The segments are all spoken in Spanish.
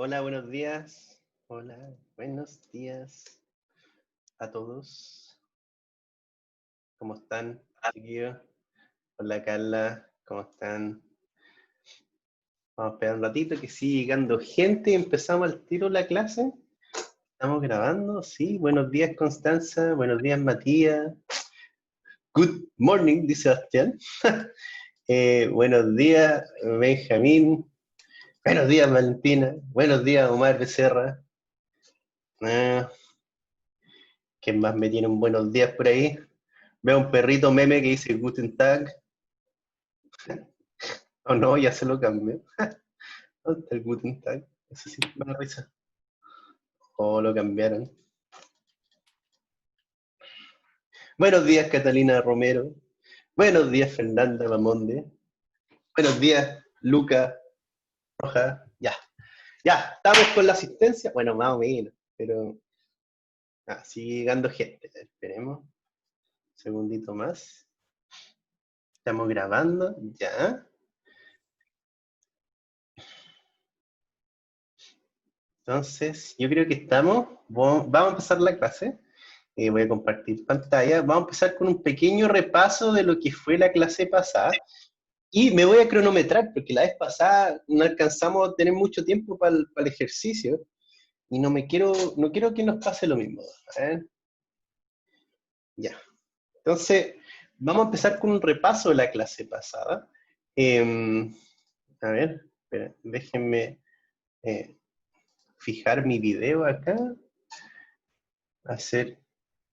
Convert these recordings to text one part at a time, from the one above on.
Hola, buenos días. Hola, buenos días a todos. ¿Cómo están, chiquillos? Hola, Carla, ¿cómo están? Vamos a esperar un ratito que sigue llegando gente. Empezamos al tiro la clase. ¿Estamos grabando? Sí. Buenos días, Constanza. Buenos días, Matías. Good morning, dice Sebastián. Buenos días, Benjamín. Buenos días, Valentina. Buenos días, Omar Becerra. ¿Quién más me tiene un buenos días por ahí? Veo un perrito meme que dice Guten Tag. Oh no, ya se lo cambié. ¿Dónde está el Guten Tag? Eso sí me da risa. Oh, lo cambiaron. Buenos días, Catalina Romero. Buenos días, Fernanda Mamonde. Buenos días, Luca Roja. Ya, ya, estamos con la asistencia. Bueno, más o menos, pero sigue llegando gente. Esperemos. Un segundito más. Estamos grabando, ya. Entonces, yo creo que estamos. Vamos a empezar la clase. Voy a compartir pantalla. Vamos a empezar con un pequeño repaso de lo que fue la clase pasada. Y me voy a cronometrar, porque la vez pasada no alcanzamos a tener mucho tiempo para el ejercicio. Y no quiero que nos pase lo mismo. Ya. Entonces, vamos a empezar con un repaso de la clase pasada. A ver, espera, déjenme fijar mi video acá. Hacer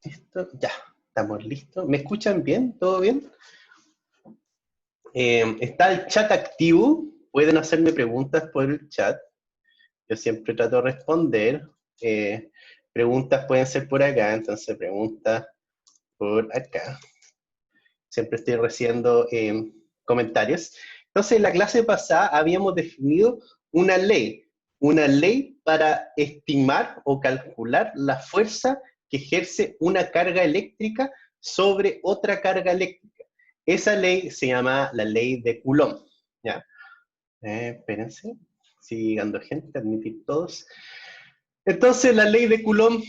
esto. Ya, estamos listos. ¿Me escuchan bien? ¿Todo bien? Está el chat activo. Pueden hacerme preguntas por el chat. Yo siempre trato de responder. Preguntas pueden ser por acá, entonces preguntas por acá. Siempre estoy recibiendo comentarios. Entonces, en la clase pasada habíamos definido una ley para estimar o calcular la fuerza que ejerce una carga eléctrica sobre otra carga eléctrica. Esa ley se llama la ley de Coulomb. ¿Ya? Espérense, sigue llegando gente, admitir todos. Entonces, la ley de Coulomb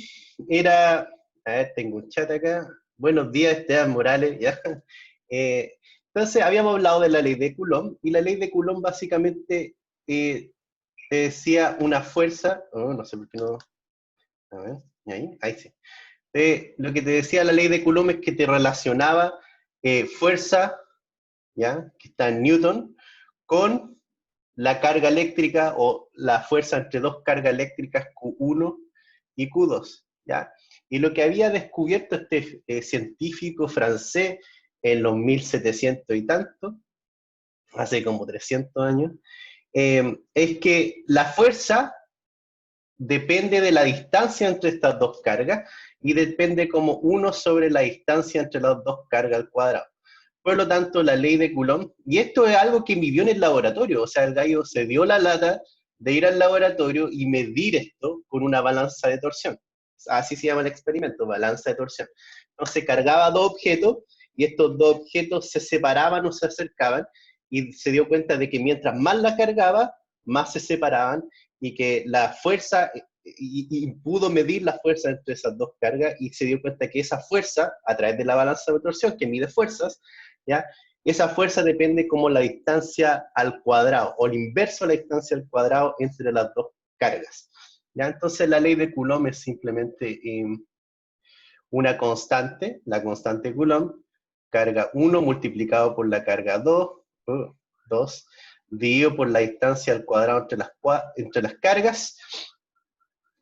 era, a ver, tengo un chat acá. Buenos días, Esteban Morales, ¿ya? Entonces, habíamos hablado de la ley de Coulomb, y la ley de Coulomb básicamente te decía una fuerza, no sé por qué no, a ver, ahí sí. Lo que te decía la ley de Coulomb es que te relacionaba fuerza, ¿ya? Que está en Newton, con la carga eléctrica o la fuerza entre dos cargas eléctricas Q1 y Q2, ¿ya? Y lo que había descubierto este científico francés en los 1700 y tanto, hace como 300 años, es que la fuerza depende de la distancia entre estas dos cargas y depende como 1 sobre la distancia entre las dos cargas al cuadrado. Por lo tanto, la ley de Coulomb, y esto es algo que midió en el laboratorio, o sea, el gallo se dio la lata de ir al laboratorio y medir esto con una balanza de torsión. Así se llama el experimento, balanza de torsión. Entonces cargaba dos objetos y estos dos objetos se separaban o se acercaban y se dio cuenta de que mientras más la cargaba, más se separaban y que la fuerza, y pudo medir la fuerza entre esas dos cargas y se dio cuenta que esa fuerza, a través de la balanza de torsión que mide fuerzas, ¿ya? Esa fuerza depende como la distancia al cuadrado, o el inverso a la distancia al cuadrado entre las dos cargas. ¿Ya? Entonces la ley de Coulomb es simplemente una constante, la constante Coulomb, carga 1 multiplicado por la carga 2, dividido por la distancia al cuadrado entre las cargas,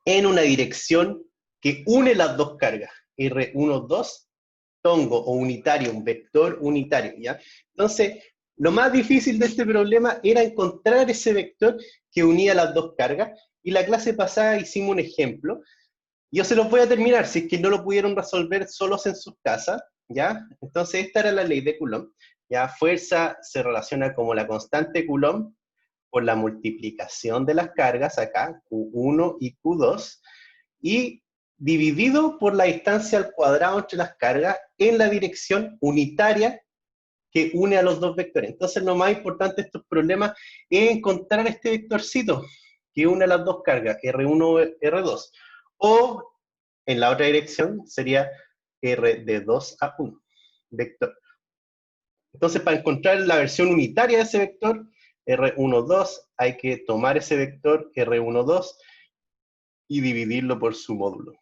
en una dirección que une las dos cargas, R1, 2, tongo o unitario, un vector unitario, ¿ya? Entonces, lo más difícil de este problema era encontrar ese vector que unía las dos cargas, y la clase pasada hicimos un ejemplo. Yo se los voy a terminar, si es que no lo pudieron resolver solos en sus casas, ¿ya? Entonces, esta era la ley de Coulomb, ¿ya? Fuerza se relaciona como la constante Coulomb por la multiplicación de las cargas acá, Q1 y Q2, y dividido por la distancia al cuadrado entre las cargas en la dirección unitaria que une a los dos vectores. Entonces, lo más importante de estos problemas es encontrar este vectorcito, que una de las dos cargas, R1 o R2. O en la otra dirección sería R de 2 a 1, vector. Entonces, para encontrar la versión unitaria de ese vector, R12, hay que tomar ese vector R12 y dividirlo por su módulo.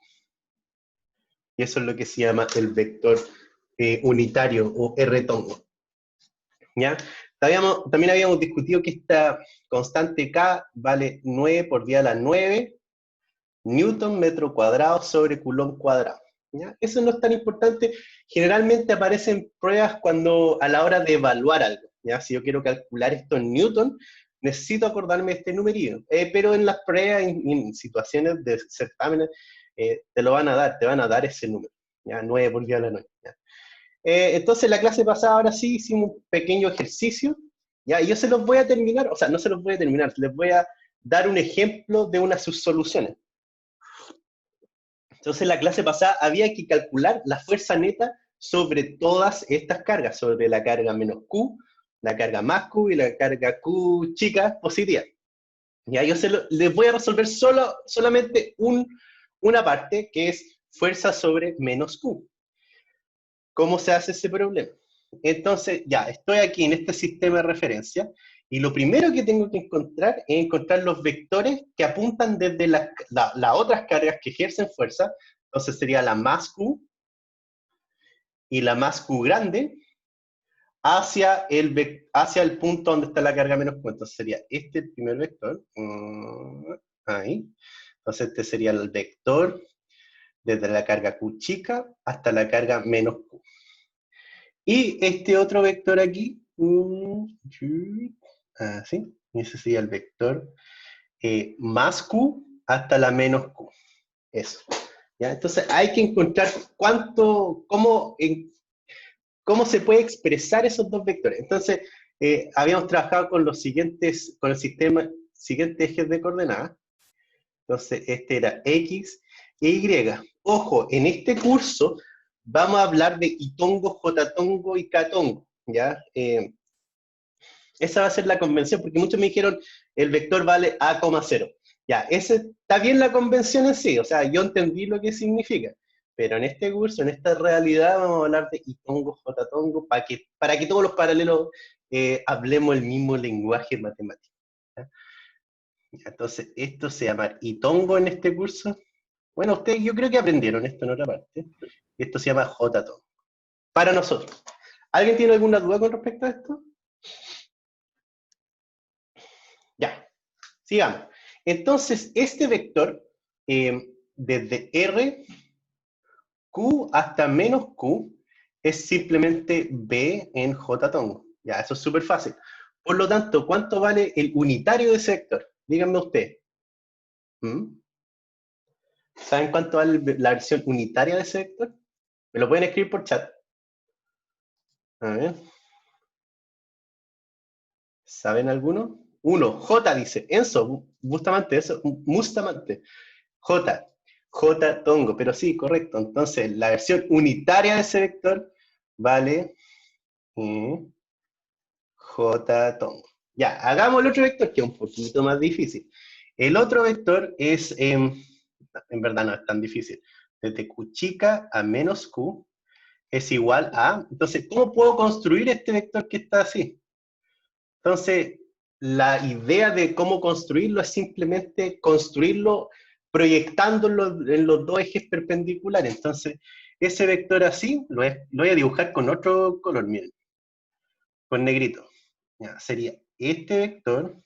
Y eso es lo que se llama el vector unitario o R-tongo. ¿Ya? También habíamos discutido que esta constante K vale 9 por 10 a la 9 newton metro cuadrado sobre coulomb cuadrado. ¿Ya? Eso no es tan importante. Generalmente aparecen pruebas cuando a la hora de evaluar algo. ¿Ya? Si yo quiero calcular esto en newton, necesito acordarme de este numerillo. Pero en las pruebas, en situaciones de certámenes, te lo van a dar, te van a dar ese número. ¿Ya? 9 por 10 a la 9. ¿Ya? Entonces, la clase pasada, ahora sí, hicimos un pequeño ejercicio, ¿ya? Y yo se los voy a terminar, o sea, no se los voy a terminar, les voy a dar un ejemplo de una de sus soluciones. Entonces, en la clase pasada había que calcular la fuerza neta sobre todas estas cargas, sobre la carga menos Q, la carga más Q y la carga Q chica positiva. ¿Ya? Yo les voy a resolver solamente una parte, que es fuerza sobre menos Q. ¿Cómo se hace ese problema? Entonces, ya, estoy aquí en este sistema de referencia, y lo primero que tengo que encontrar es encontrar los vectores que apuntan desde las otras cargas que ejercen fuerza. Entonces sería la más Q y la más Q grande hacia el punto donde está la carga menos Q. Entonces sería este el primer vector. Ahí. Entonces este sería el vector desde la carga Q chica hasta la carga menos Q. Y este otro vector aquí, así, ese sería el vector más Q hasta la menos Q. Eso. ¿Ya? Entonces hay que encontrar cómo se puede expresar esos dos vectores. Entonces, habíamos trabajado con el siguiente ejes de coordenadas. Entonces, este era X e Y. Ojo, en este curso vamos a hablar de Y-tongo, J-tongo y K-tongo, ¿ya? Esa va a ser la convención, porque muchos me dijeron, el vector vale A,0. Ya, está bien la convención en sí, o sea, yo entendí lo que significa, pero en este curso, en esta realidad, vamos a hablar de Y-tongo, J-tongo, para que todos los paralelos hablemos el mismo lenguaje matemático. ¿Ya? Entonces, esto se llama Y-tongo en este curso. Bueno, ustedes yo creo que aprendieron esto en otra parte. Esto se llama J-tongo. Para nosotros. ¿Alguien tiene alguna duda con respecto a esto? Ya, sigamos. Entonces, este vector, desde R, Q hasta menos Q, es simplemente B en J-tongo. Ya, eso es súper fácil. Por lo tanto, ¿cuánto vale el unitario de ese vector? Díganme ustedes. ¿Saben cuánto vale la versión unitaria de ese vector? Me lo pueden escribir por chat. A ver. ¿Saben alguno? Uno, J dice, Enzo, Bustamante, eso, Bustamante. J, J-tongo, pero sí, correcto. Entonces, la versión unitaria de ese vector vale J-tongo. Ya, hagamos el otro vector, que es un poquito más difícil. El otro vector es, en verdad no es tan difícil, desde Q chica a menos Q es igual a, entonces, ¿cómo puedo construir este vector que está así? Entonces, la idea de cómo construirlo es simplemente construirlo proyectándolo en los dos ejes perpendiculares. Entonces, ese vector así lo voy a dibujar con otro color, miren, con negrito. Ya, sería este vector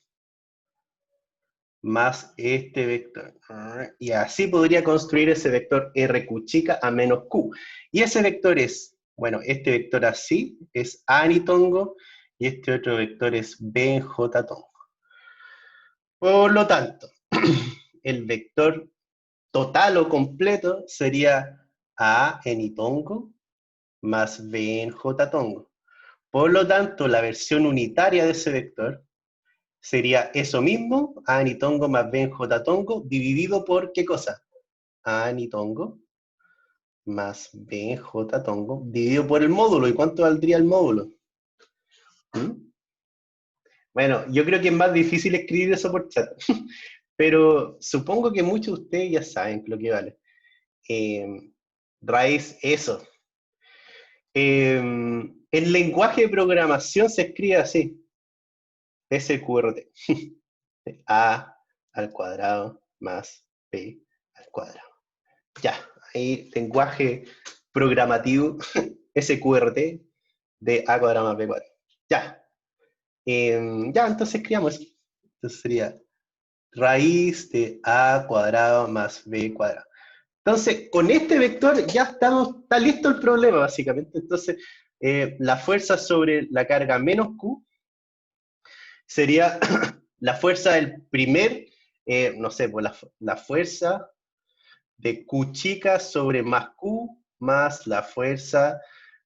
más este vector. Y así podría construir ese vector RQ chica a menos Q. Y ese vector es, bueno, este vector así es A en Y-tongo, y este otro vector es B en J-tongo. Por lo tanto, el vector total o completo sería A en Y-tongo más B en J-tongo. Por lo tanto, la versión unitaria de ese vector sería eso mismo, A en Y-tongo más B en J-tongo, dividido por ¿qué cosa? A en Y-tongo más B en J-tongo, dividido por el módulo. ¿Y cuánto valdría el módulo? Bueno, yo creo que es más difícil escribir eso por chat. pero supongo que muchos de ustedes ya saben lo que vale. Raíz eso. El lenguaje de programación se escribe así, SQRT. A al cuadrado más B al cuadrado. Ya, ahí lenguaje programativo SQRT de A cuadrado más B cuadrado. Ya. Ya, entonces escribamos eso. Entonces sería raíz de A cuadrado más B cuadrado. Entonces, con este vector ya está listo el problema, básicamente. Entonces, la fuerza sobre la carga menos Q sería la fuerza del primer, no sé, pues la fuerza de Q chica sobre más Q más la fuerza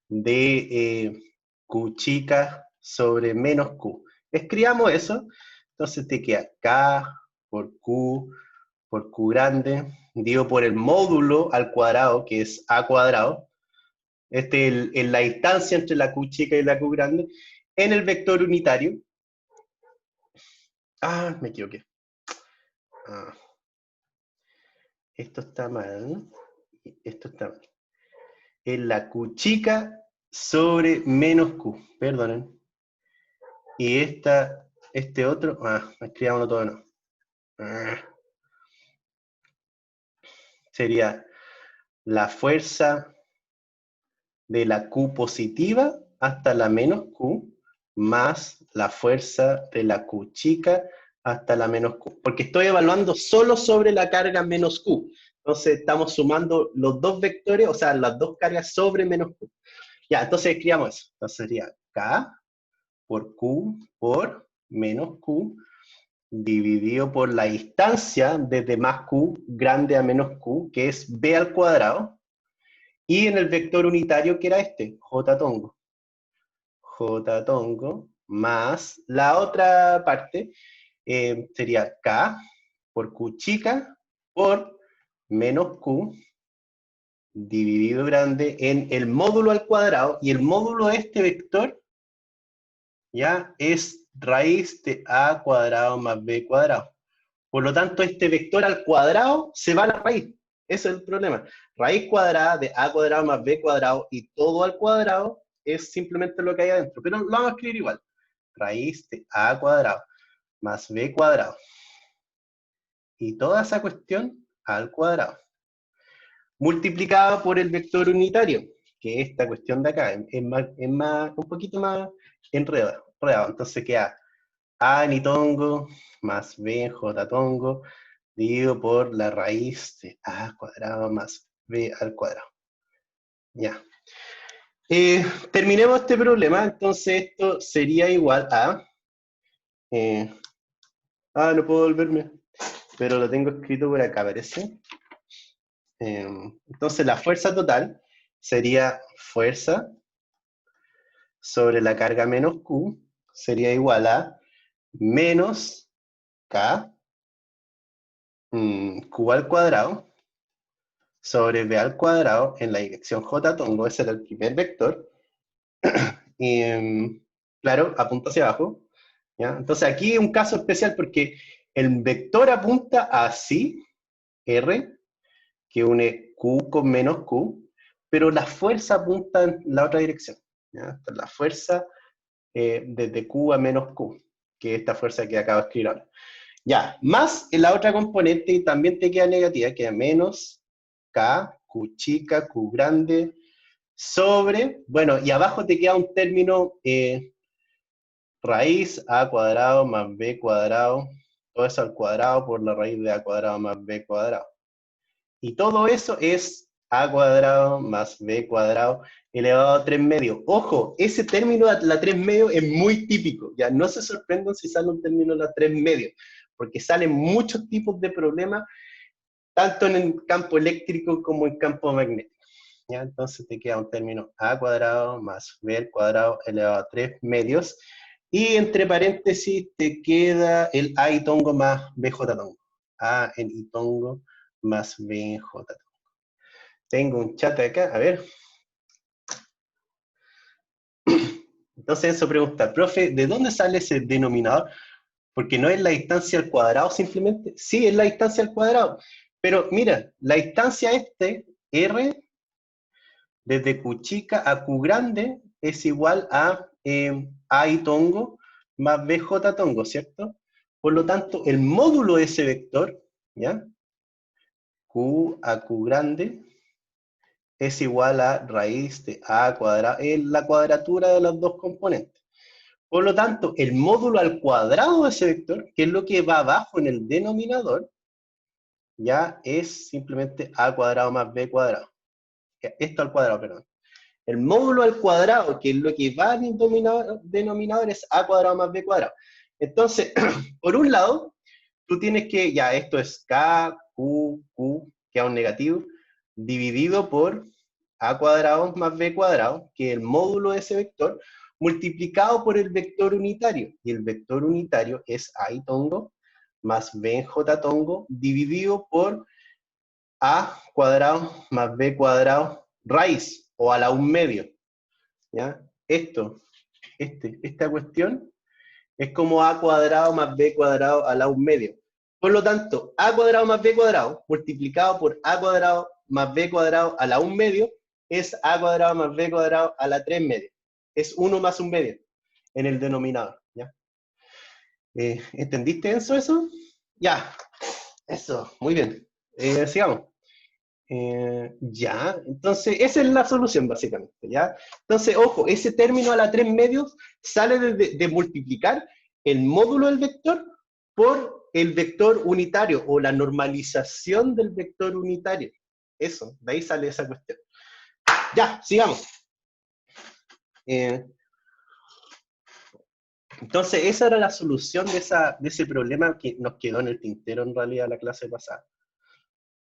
de Q chica sobre menos Q. Escribamos eso, entonces te queda K por Q grande, dividido por el módulo al cuadrado, que es A cuadrado, es la distancia entre la Q chica y la Q grande, en el vector unitario. Ah, me equivoqué. Ah, esto está mal, esto está mal. Es la Q chica sobre menos Q, perdonen. Y este otro, escribámoslo todo, no. Sería la fuerza de la Q positiva hasta la menos Q, más la fuerza de la Q chica hasta la menos Q. Porque estoy evaluando solo sobre la carga menos Q. Entonces estamos sumando los dos vectores, o sea, las dos cargas sobre menos Q. Ya, entonces escribamos eso. Entonces sería K por Q por menos Q dividido por la distancia desde más Q grande a menos Q, que es B al cuadrado, y en el vector unitario que era este, J tongo. J tongo más la otra parte sería K por Q chica por menos Q dividido grande en el módulo al cuadrado, y el módulo de este vector ya es raíz de A cuadrado más B cuadrado. Por lo tanto, este vector al cuadrado se va a la raíz. Ese es el problema. Raíz cuadrada de A cuadrado más B cuadrado y todo al cuadrado es simplemente lo que hay adentro. Pero lo vamos a escribir igual. Raíz de A cuadrado más B cuadrado. Y toda esa cuestión al cuadrado. Multiplicada por el vector unitario, que es esta cuestión de acá. Un poquito más enredado. Entonces queda A en tongo más B en J tongo dividido por la raíz de A cuadrado más B al cuadrado. Ya. Terminemos este problema, entonces esto sería igual a... no puedo volverme, pero lo tengo escrito por acá, parece. Entonces la fuerza total sería fuerza sobre la carga menos Q, sería igual a menos K, Q al cuadrado, sobre B al cuadrado en la dirección J tongo, ese era el primer vector, y claro, apunta hacia abajo, ¿ya? Entonces aquí es un caso especial porque el vector apunta así, R, que une Q con menos Q, pero la fuerza apunta en la otra dirección, ¿ya? Entonces, la fuerza desde Q a menos Q, que es esta fuerza que acabo de escribir ahora. Ya, más en la otra componente y también te queda negativa, queda menos K, Q chica, Q grande, sobre, bueno, y abajo te queda un término raíz A cuadrado más B cuadrado, todo eso al cuadrado por la raíz de A cuadrado más B cuadrado. Y todo eso es A cuadrado más B cuadrado elevado a 3 medios. Ojo, ese término de la 3 medios es muy típico, ya no se sorprendan si sale un término de la 3 medios, porque salen muchos tipos de problemas, tanto en el campo eléctrico como en campo magnético. ¿Ya? Entonces te queda un término A cuadrado más B al cuadrado elevado a 3 medios, y entre paréntesis te queda el A y tongo más BJ tongo. A en y tongo más BJ tongo. Tengo un chat acá, a ver. Entonces eso pregunta, profe, ¿de dónde sale ese denominador? Porque no es la distancia al cuadrado simplemente. Sí, es la distancia al cuadrado. Pero mira, la distancia R, desde Q chica a Q grande, es igual a I tongo más BJ tongo, ¿cierto? Por lo tanto, el módulo de ese vector, ¿ya? Q a Q grande es igual a raíz de A cuadrado, es la cuadratura de los dos componentes. Por lo tanto, el módulo al cuadrado de ese vector, que es lo que va abajo en el denominador, ya es simplemente A cuadrado más B cuadrado. Esto al cuadrado, perdón. El módulo al cuadrado, que es lo que va en el denominador, es A cuadrado más B cuadrado. Entonces, por un lado, tú tienes que, ya esto es K, Q, que es un negativo, dividido por A cuadrado más B cuadrado, que es el módulo de ese vector, multiplicado por el vector unitario. Y el vector unitario es I tongo más B J tongo, dividido por A cuadrado más B cuadrado raíz, o a la 1/2. ¿Ya? Esta cuestión es como A cuadrado más B cuadrado a la 1/2. Por lo tanto, A cuadrado más B cuadrado multiplicado por A cuadrado más B cuadrado a la 1/2 es A cuadrado más B cuadrado a la 3/2. Es 1 más 1/2 en el denominador. ¿Ya? ¿Entendiste eso? Ya, eso, muy bien. Sigamos. Ya, entonces esa es la solución básicamente, ¿ya? Entonces, ojo, ese término a la 3/2 sale de multiplicar el módulo del vector por el vector unitario o la normalización del vector unitario. Eso, de ahí sale esa cuestión. Ya, sigamos. Eh, entonces, esa era la solución de ese problema que nos quedó en el tintero en realidad la clase pasada.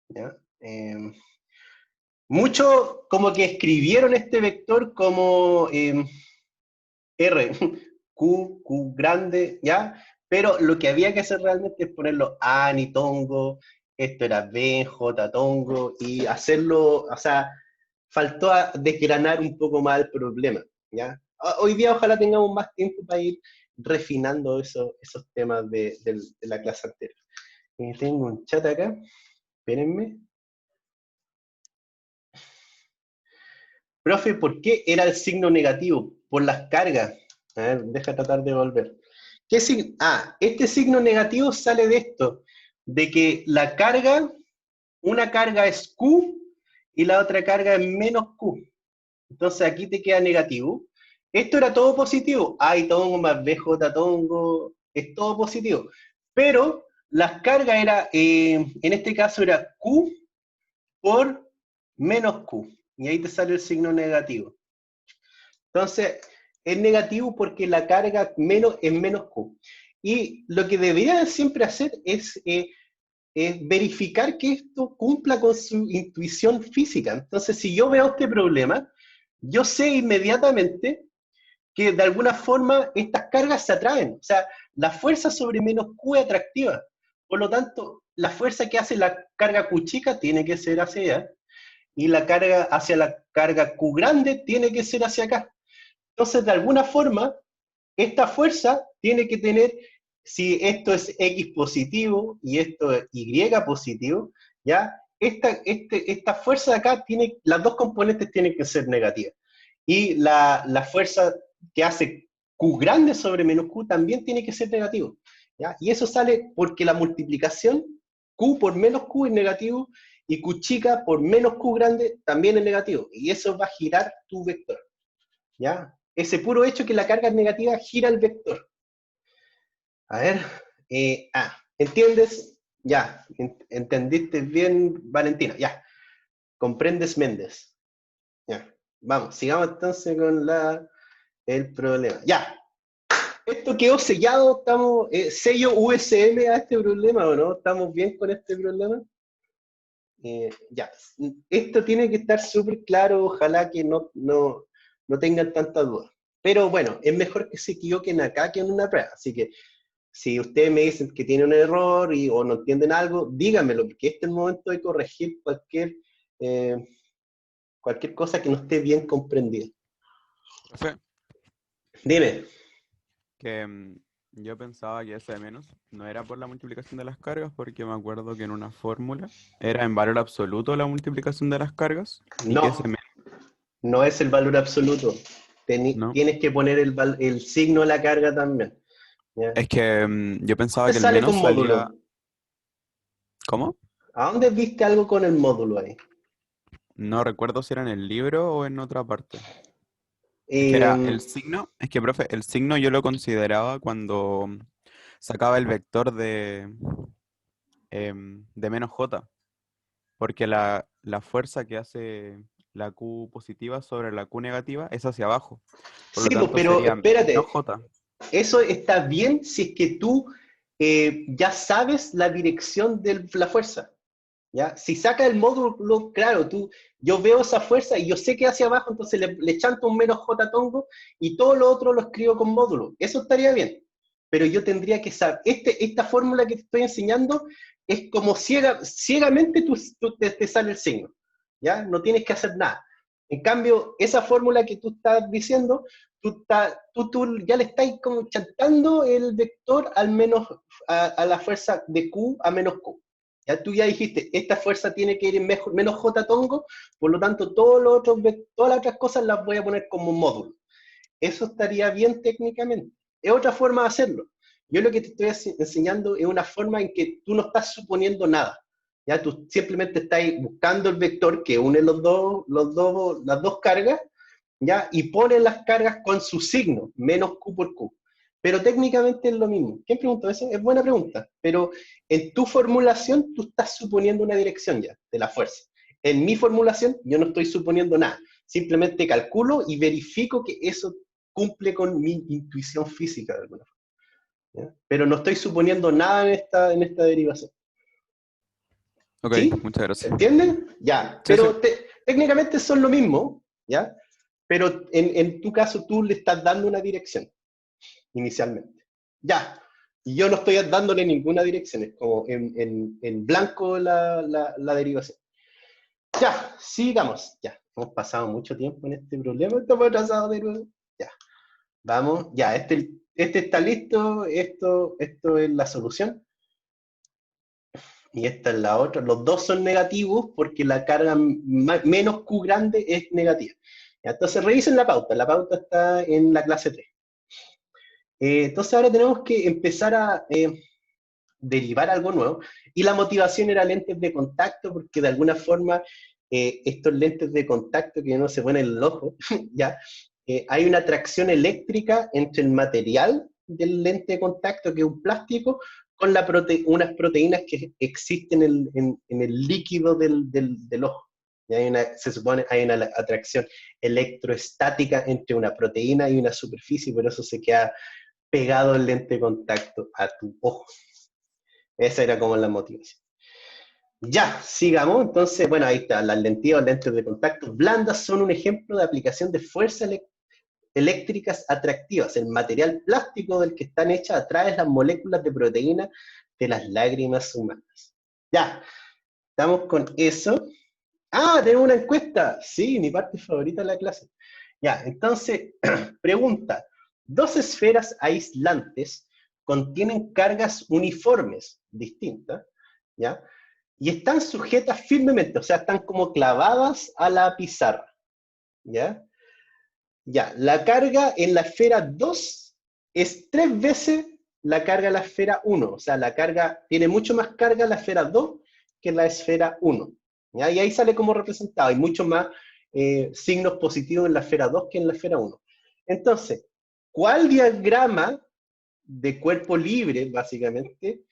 ¿Ya? Muchos como que escribieron este vector como R, Q grande, ¿ya? Pero lo que había que hacer realmente es ponerlo A ni tongo, esto era B, J tongo, y hacerlo, o sea, faltó a desgranar un poco más el problema, ¿ya? Hoy día ojalá tengamos más tiempo para ir refinando esos temas de la clase anterior. Tengo un chat acá, espérenme. Profe, ¿por qué era el signo negativo? Por las cargas. A ver, deja tratar de volver. ¿Qué signo? Este signo negativo sale de esto, de que la carga, una carga es Q y la otra carga es menos Q. Entonces aquí te queda negativo. Esto era todo positivo. A tongo más BJ tongo, es todo positivo. Pero las cargas era, en este caso era Q por menos Q. Y ahí te sale el signo negativo. Entonces, es negativo porque la carga es menos Q. Y lo que deberían siempre hacer es verificar que esto cumpla con su intuición física. Entonces, si yo veo este problema, yo sé inmediatamente que de alguna forma estas cargas se atraen. O sea, la fuerza sobre menos Q es atractiva. Por lo tanto, la fuerza que hace la carga Q chica tiene que ser hacia allá, y la carga hacia la carga Q grande tiene que ser hacia acá. Entonces, de alguna forma, esta fuerza tiene que tener, si esto es X positivo y esto es Y positivo, ¿ya? Esta fuerza de acá, las dos componentes tienen que ser negativas. Y la fuerza que hace Q grande sobre menos Q también tiene que ser negativo. ¿Ya? Y eso sale porque la multiplicación Q por menos Q es negativo y Q chica por menos Q grande también es negativo. Y eso va a girar tu vector. ¿Ya? Ese puro hecho que la carga es negativa gira el vector. A ver, ¿entiendes? Ya, entendiste bien, Valentina, ya. ¿Comprendes, Méndez? Ya, vamos, sigamos entonces con el problema. Ya, esto quedó sellado, estamos, sello USM a este problema, ¿o no? ¿Estamos bien con este problema? Ya, esto tiene que estar súper claro, ojalá que no tengan tanta duda. Pero bueno, es mejor que se equivoquen acá que en una prueba. Así que si ustedes me dicen que tiene un error o no entienden algo, díganmelo, porque este es el momento de corregir eh, cualquier cosa que no esté bien comprendida. Profe, Dime. que Yo pensaba que S de menos no era por la multiplicación de las cargas, porque me acuerdo que en una fórmula era en valor absoluto la multiplicación de las cargas y que S No, menos, no es el valor absoluto. ¿no? Tienes que poner el signo de la carga también. ¿Ya? Es que yo ¿A pensaba dónde que el sale con menos salía. módulo? ¿Cómo? ¿A dónde viste algo con el módulo ahí? No recuerdo si era en el libro o en otra parte. Es que era Eh, el signo, es que, profe, el signo yo lo consideraba cuando sacaba el vector de menos J, porque la fuerza que hace la Q positiva sobre la Q negativa es hacia abajo. Por lo sí, pues, tanto pero sería menos espérate, J. eso está bien si es que tú ya sabes la dirección de la fuerza. ¿Ya? Si saca el módulo, claro, yo veo esa fuerza y yo sé que hacia abajo, entonces le chanto un menos J tongo y todo lo otro lo escribo con módulo. Eso estaría bien. Pero yo tendría que saber, esta fórmula que te estoy enseñando es como ciegamente te sale el signo. ¿Ya? No tienes que hacer nada. En cambio, esa fórmula que tú estás diciendo, tú ya le estás como chantando el vector al menos a la fuerza de Q a menos Q. Ya tú ya dijiste, esta fuerza tiene que ir en menos J tongo, por lo tanto, todas las otras cosas las voy a poner como módulo. Eso estaría bien técnicamente. Es otra forma de hacerlo. Yo lo que te estoy enseñando es una forma en que tú no estás suponiendo nada. Ya tú simplemente estás buscando el vector que une las dos cargas, ya, y pone las cargas con su signo, menos Q por Q. Pero técnicamente es lo mismo. ¿Quién preguntó eso? Es buena pregunta. Pero en tu formulación tú estás suponiendo una dirección ya de la fuerza. En mi formulación yo no estoy suponiendo nada. Simplemente calculo y verifico que eso cumple con mi intuición física de alguna forma. ¿Ya? Pero no estoy suponiendo nada en esta derivación. Ok, ¿Sí? muchas ¿Se gracias. entiende? Ya. Sí, sí. Pero técnicamente son lo mismo, ¿ya? Pero en tu caso tú le estás dando una dirección inicialmente. Ya. Y yo no estoy dándole ninguna dirección, es como en blanco la derivación. Ya, sigamos. Ya, hemos pasado mucho tiempo en este problema, estamos atrasados de nuevo. Ya, vamos. Ya, este está listo, esto es la solución. Y esta es la otra. Los dos son negativos porque la carga menos Q grande es negativa. Ya, entonces revisen la pauta está en la clase 3. Entonces ahora tenemos que empezar a derivar algo nuevo. Y la motivación era lentes de contacto, porque de alguna forma estos lentes de contacto que no se ponen en el ojo, ya, hay una atracción eléctrica entre el material del lente de contacto, que es un plástico, con unas proteínas que existen en el líquido del ojo. Y se supone hay una atracción electroestática entre una proteína y una superficie, por eso se queda pegado el lente de contacto a tu ojo. Esa era como la motivación. Ya, sigamos. Entonces, bueno, ahí está. Las lentillas o lentes de contacto blandas son un ejemplo de aplicación de fuerzas eléctricas atractivas. El material plástico del que están hechas atrae las moléculas de proteína de las lágrimas humanas. Ya, estamos con eso. Ah, tenemos una encuesta. Sí, mi parte favorita de la clase. Ya, entonces, pregunta. Dos esferas aislantes contienen cargas uniformes, distintas, ¿ya? Y están sujetas firmemente, o sea, están como clavadas a la pizarra, ¿ya? Ya, la carga en la esfera 2 es 3 veces la carga en la esfera 1, o sea, la carga tiene mucho más carga en la esfera 2 que en la esfera 1, ¿ya? Y ahí sale como representado, hay mucho más signos positivos en la esfera 2 que en la esfera 1. Entonces, ¿cuál diagrama de cuerpo libre, básicamente,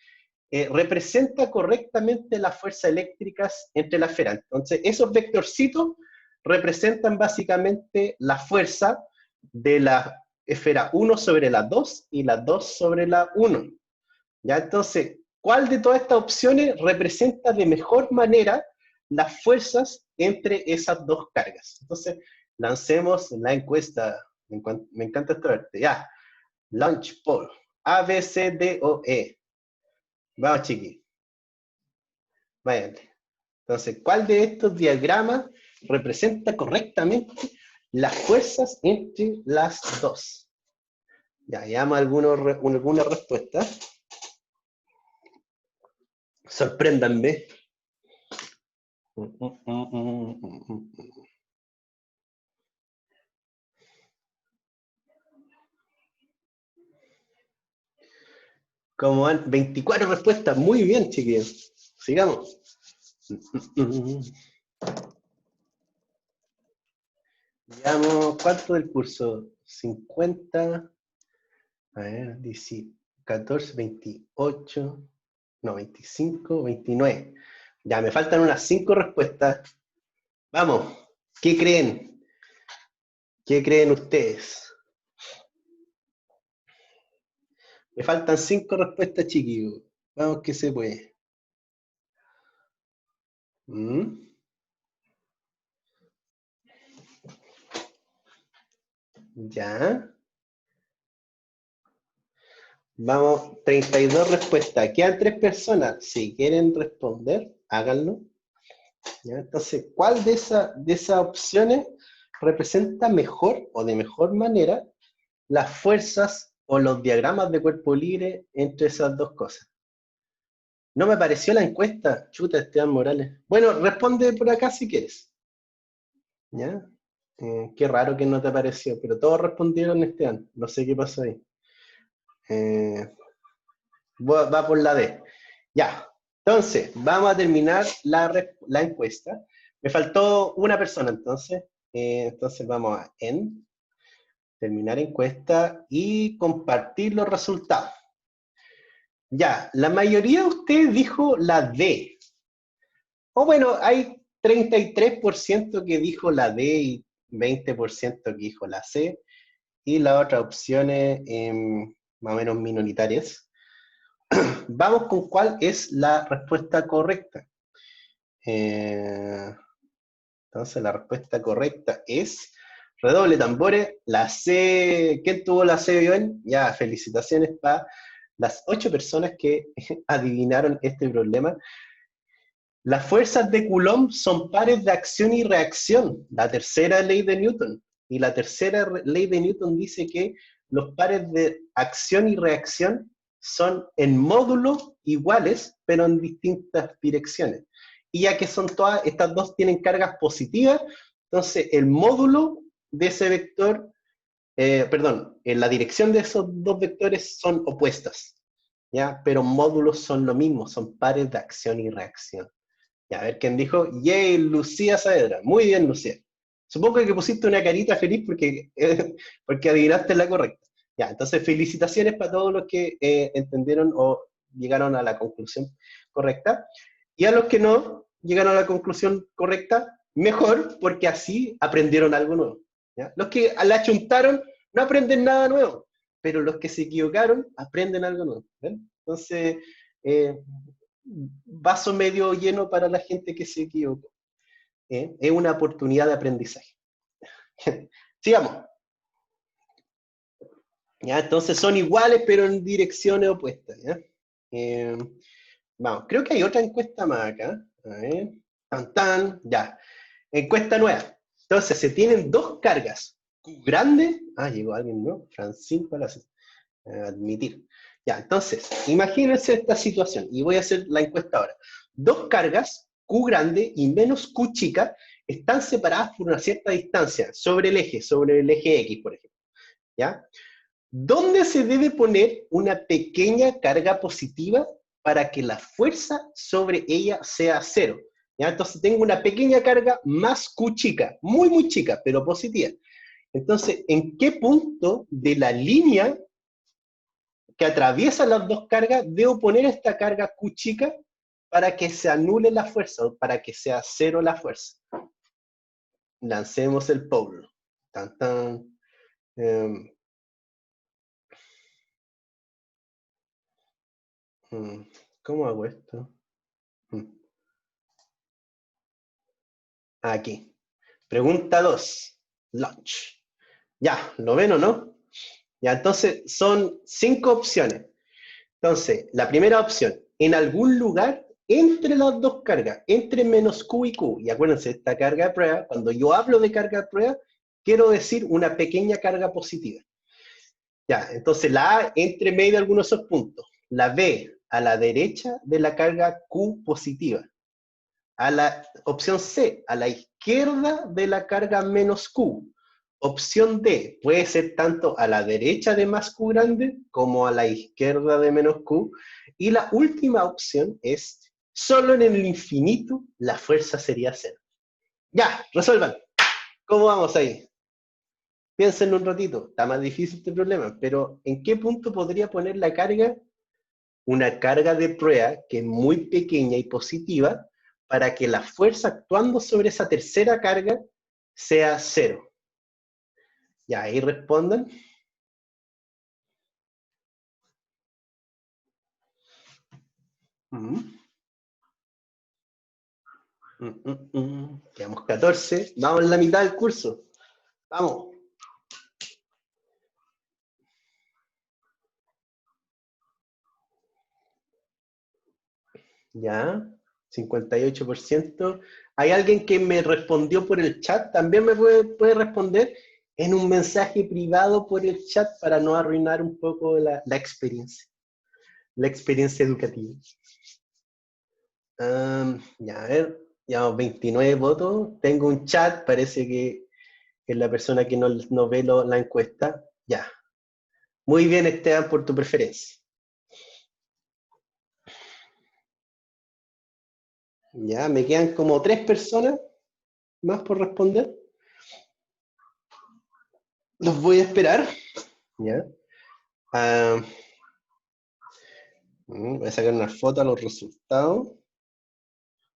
representa correctamente las fuerzas eléctricas entre la esfera? Entonces, esos vectorcitos representan básicamente la fuerza de la esfera 1 sobre la 2 y la 2 sobre la 1. ¿Ya? Entonces, ¿cuál de todas estas opciones representa de mejor manera las fuerzas entre esas dos cargas? Entonces, lancemos la encuesta. Me encanta esta parte. Ya, launch poll. A, B, C, D, O, E. Vamos, chiqui. Vayan. Entonces, ¿cuál de estos diagramas representa correctamente las fuerzas entre las dos? Ya, veamos alguna respuesta. Sorpréndanme. ¿Cómo van? 24 respuestas. Muy bien, chiquillos. Sigamos. Veamos, ¿cuánto del curso? 50, a ver, 14, 28, no, 25, 29. Ya, me faltan unas 5 respuestas. Vamos, ¿qué creen? ¿Qué creen ustedes? Me faltan 5 respuestas, chiquillos. Vamos que se puede. Ya. Vamos, 32 respuestas. Quedan 3 personas. Si quieren responder, háganlo. ¿Ya? Entonces, ¿cuál de esas opciones representa mejor o de mejor manera las fuerzas o los diagramas de cuerpo libre entre esas dos cosas? No me apareció la encuesta. Chuta, Esteban Morales. Bueno, responde por acá si quieres. ¿Ya? Qué raro que no te apareció, pero todos respondieron, Esteban. No sé qué pasó ahí. Va por la D. Ya. Entonces, vamos a terminar la encuesta. Me faltó una persona, entonces. Entonces vamos a terminar encuesta y compartir los resultados. Ya, la mayoría de ustedes dijo la D. O bueno, hay 33% que dijo la D y 20% que dijo la C. Y las otras opciones más o menos minoritarias. Vamos con cuál es la respuesta correcta. Entonces la respuesta correcta es, redoble tambores, la C. ¿Quién tuvo la C bien? Ya, felicitaciones para las 8 personas que adivinaron este problema. Las fuerzas de Coulomb son pares de acción y reacción, la tercera ley de Newton. Y la tercera ley de Newton dice que los pares de acción y reacción son en módulos iguales, pero en distintas direcciones. Y ya que son todas, estas dos tienen cargas positivas, entonces el módulo de ese vector, en la dirección de esos dos vectores son opuestas, ¿ya? Pero módulos son lo mismo, son pares de acción y reacción. Ya, a ver quién dijo. Yay, Lucía Saavedra. Muy bien, Lucía. Supongo que pusiste una carita feliz porque adivinaste la correcta. Ya, entonces felicitaciones para todos los que entendieron o llegaron a la conclusión correcta. Y a los que no llegaron a la conclusión correcta, mejor, porque así aprendieron algo nuevo. ¿Ya? Los que la achuntaron no aprenden nada nuevo, pero los que se equivocaron aprenden algo nuevo. ¿Ven? Entonces, vaso medio lleno para la gente que se equivocó. Es una oportunidad de aprendizaje. Sigamos. ¿Ya? Entonces son iguales, pero en direcciones opuestas. ¿Ya? Vamos, creo que hay otra encuesta más acá. A ver. Tan, ya. Encuesta nueva. Entonces, se tienen dos cargas. Q grande. Llegó alguien, ¿no? Francine Palacios. Admitir. Ya, entonces, imagínense esta situación, y voy a hacer la encuesta ahora. Dos cargas, Q grande y menos Q chica, están separadas por una cierta distancia sobre el eje X, por ejemplo. ¿Ya? ¿Dónde se debe poner una pequeña carga positiva para que la fuerza sobre ella sea cero? ¿Ya? Entonces tengo una pequeña carga más Q chica, muy, muy chica, pero positiva. Entonces, ¿en qué punto de la línea que atraviesa las dos cargas, debo poner esta carga Q chica para que se anule la fuerza, o para que sea cero la fuerza? Lancemos el polo. Tan, tan. ¿Cómo hago esto? Aquí. Pregunta 2. Launch. Ya, ¿lo ven o no? Ya, entonces son 5 opciones. Entonces, la primera opción, en algún lugar entre las dos cargas, entre menos Q y Q. Y acuérdense, esta carga de prueba, cuando yo hablo de carga de prueba, quiero decir una pequeña carga positiva. Ya, entonces la A entre medio de algunos de esos puntos. La B a la derecha de la carga Q positiva. A la opción C, a la izquierda de la carga menos Q. Opción D, puede ser tanto a la derecha de más Q grande como a la izquierda de menos Q. Y la última opción es, solo en el infinito la fuerza sería cero. Ya, resuelvan. ¿Cómo vamos ahí? Piensen un ratito, está más difícil este problema, pero ¿en qué punto podría poner la carga? Una carga de prueba que es muy pequeña y positiva para que la fuerza actuando sobre esa tercera carga sea cero. Ya, ahí respondan. Quedamos 14. Vamos en la mitad del curso. Vamos. Ya, 58%. ¿Hay alguien que me respondió por el chat? ¿También me puede responder en un mensaje privado por el chat para no arruinar un poco la experiencia? La experiencia educativa. Ya, a ver, ya 29 votos. Tengo un chat, parece que es la persona que no ve la encuesta. Ya. Muy bien, Esteban, por tu preferencia. Ya, me quedan como 3 personas más por responder. Los voy a esperar. Ya. Voy a sacar una foto a los resultados.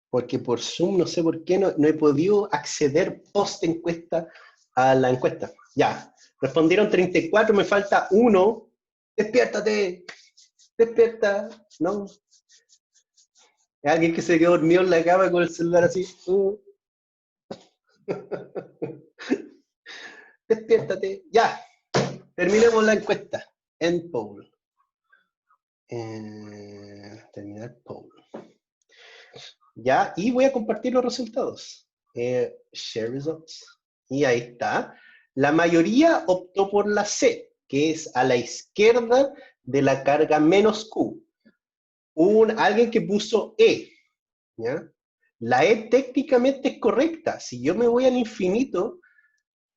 Porque por Zoom, no sé por qué, no he podido acceder post encuesta a la encuesta. Ya, respondieron 34, me falta 1. Despiértate, despierta, ¿no? Hay alguien que se quedó dormido en la cama con el celular así. Despiértate, ya. Terminemos la encuesta. End poll. Terminar poll. Ya, y voy a compartir los resultados. Share results. Y ahí está. La mayoría optó por la C, que es a la izquierda de la carga menos Q. Alguien que puso E. ¿Ya? La E técnicamente es correcta. Si yo me voy al infinito,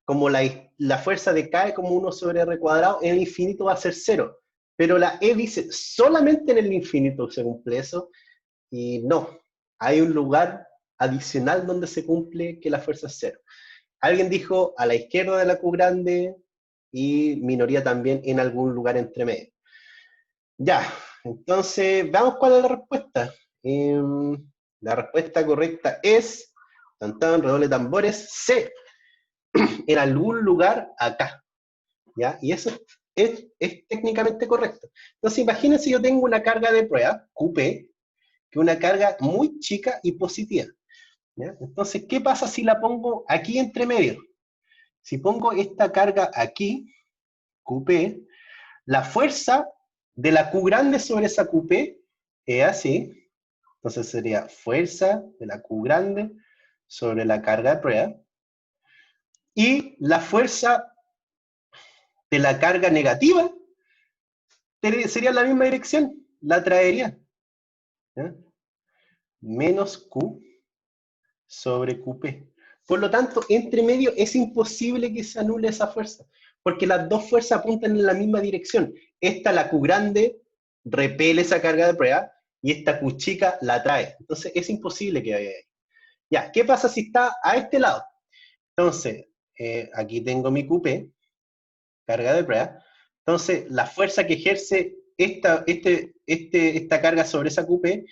como la fuerza decae como 1 sobre R cuadrado, en el infinito va a ser 0. Pero la E dice, solamente en el infinito se cumple eso. Y no, hay un lugar adicional donde se cumple que la fuerza es 0. Alguien dijo a la izquierda de la Q grande y minoría también en algún lugar entre medio. Ya, entonces veamos cuál es la respuesta. La respuesta correcta es, redoble de tambores, C, en algún lugar acá. ¿Ya? Y eso es técnicamente correcto. Entonces imagínense yo tengo una carga de prueba, QP, que es una carga muy chica y positiva. ¿Ya? Entonces, ¿qué pasa si la pongo aquí entre medio? Si pongo esta carga aquí, QP, la fuerza de la Q grande sobre esa QP es así. Entonces sería fuerza de la Q grande sobre la carga de prueba. Y la fuerza de la carga negativa sería en la misma dirección, la traería. ¿Ya? Menos Q sobre QP. Por lo tanto, entre medio es imposible que se anule esa fuerza, porque las dos fuerzas apuntan en la misma dirección. Esta, la Q grande, repele esa carga de prueba, y esta Q chica la trae. Entonces, es imposible que vaya ahí. Ya, ¿qué pasa si está a este lado? Entonces, aquí tengo mi QP, carga de prueba. Entonces, la fuerza que ejerce esta carga sobre esa QP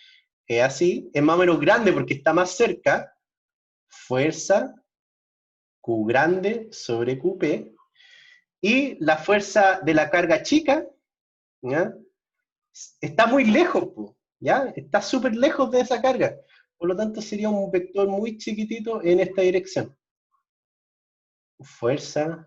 es así, es más o menos grande porque está más cerca. Fuerza Q grande sobre QP, y la fuerza de la carga chica, ¿ya? Está muy lejos, ¿ya? Está súper lejos de esa carga. Por lo tanto, sería un vector muy chiquitito en esta dirección. Fuerza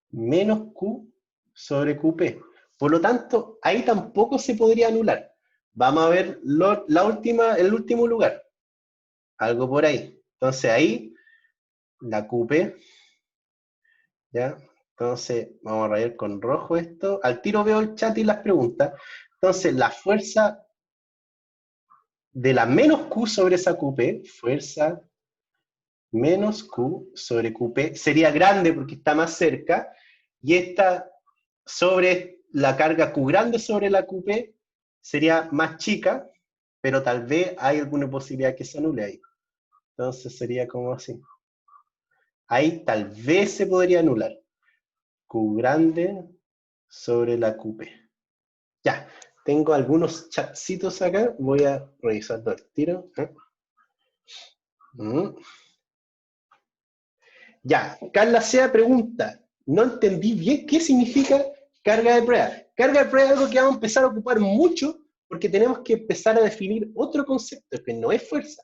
menos Q sobre QP. Por lo tanto, ahí tampoco se podría anular. Vamos a ver el último lugar. Algo por ahí. Entonces ahí, la QP, ¿ya? Entonces, vamos a rayar con rojo esto. Al tiro veo el chat y las preguntas. Entonces, la fuerza de la menos Q sobre esa QP, fuerza menos Q sobre QP, sería grande porque está más cerca, y esta sobre la carga Q grande sobre la QP sería más chica, pero tal vez hay alguna posibilidad que se anule ahí. Entonces sería como así. Ahí tal vez se podría anular. Q grande sobre la QP. Ya, tengo algunos chatcitos acá, voy a revisarlo al tiro. Ya, Carla Sea pregunta, no entendí bien qué significa carga de prueba. Carga de prueba es algo que vamos a empezar a ocupar mucho porque tenemos que empezar a definir otro concepto que no es fuerza,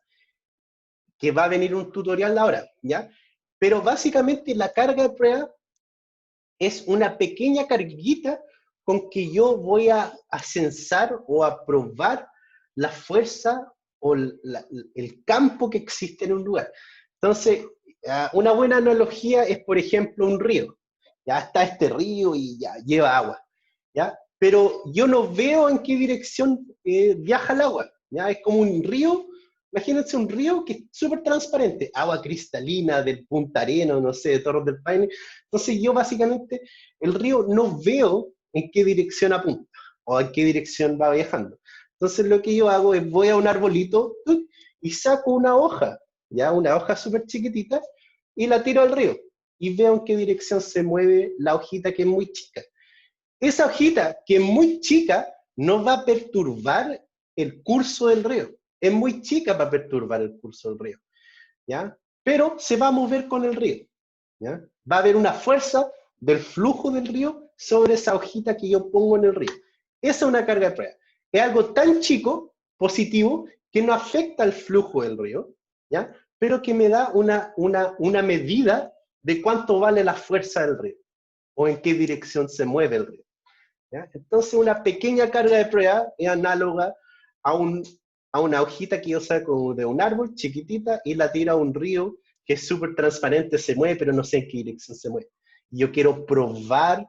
que va a venir un tutorial ahora, ¿ya? Pero básicamente la carga de prueba es una pequeña carguita con que yo voy a censar o a probar la fuerza o el campo que existe en un lugar. Entonces, una buena analogía es, por ejemplo, un río. Ya está este río y ya lleva agua, ¿ya? Pero yo no veo en qué dirección viaja el agua, ¿ya? Es como un río, imagínense un río que es súper transparente, agua cristalina del Punta Arenas, no sé, de Torres del Paine. Entonces yo básicamente, el río no veo en qué dirección apunta o en qué dirección va viajando. Entonces lo que yo hago es voy a un arbolito y saco una hoja, ya una hoja súper chiquitita, y la tiro al río y veo en qué dirección se mueve la hojita que es muy chica. Esa hojita que es muy chica no va a perturbar el curso del río. Es muy chica para perturbar el curso del río, ¿ya? Pero se va a mover con el río, ¿ya? Va a haber una fuerza del flujo del río sobre esa hojita que yo pongo en el río. Esa es una carga de prueba. Es algo tan chico, positivo, que no afecta el flujo del río, ¿ya? Pero que me da una medida de cuánto vale la fuerza del río o en qué dirección se mueve el río, ¿ya? Entonces una pequeña carga de prueba es análoga a, a una hojita que yo saco de un árbol chiquitita y la tiro a un río que es súper transparente, se mueve, pero no sé en qué dirección se mueve. Y yo quiero probar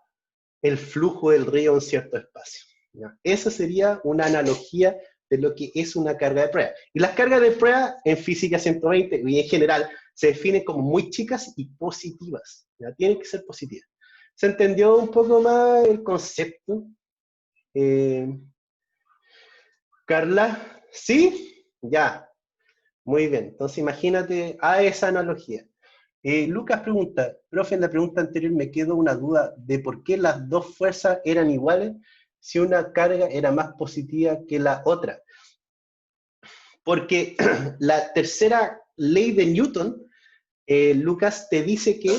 el flujo del río en cierto espacio, ¿ya? Esa sería una analogía de lo que es una carga de prueba. Y las cargas de prueba en física 120 y en general se definen como muy chicas y positivas, ¿ya? Tienen que ser positivas. ¿Se entendió un poco más el concepto? Carla, ¿sí? Ya, muy bien. Entonces imagínate a esa analogía. Lucas pregunta, profe, en la pregunta anterior me quedó una duda de por qué las dos fuerzas eran iguales si una carga era más positiva que la otra. Porque la tercera ley de Newton, Lucas, te dice que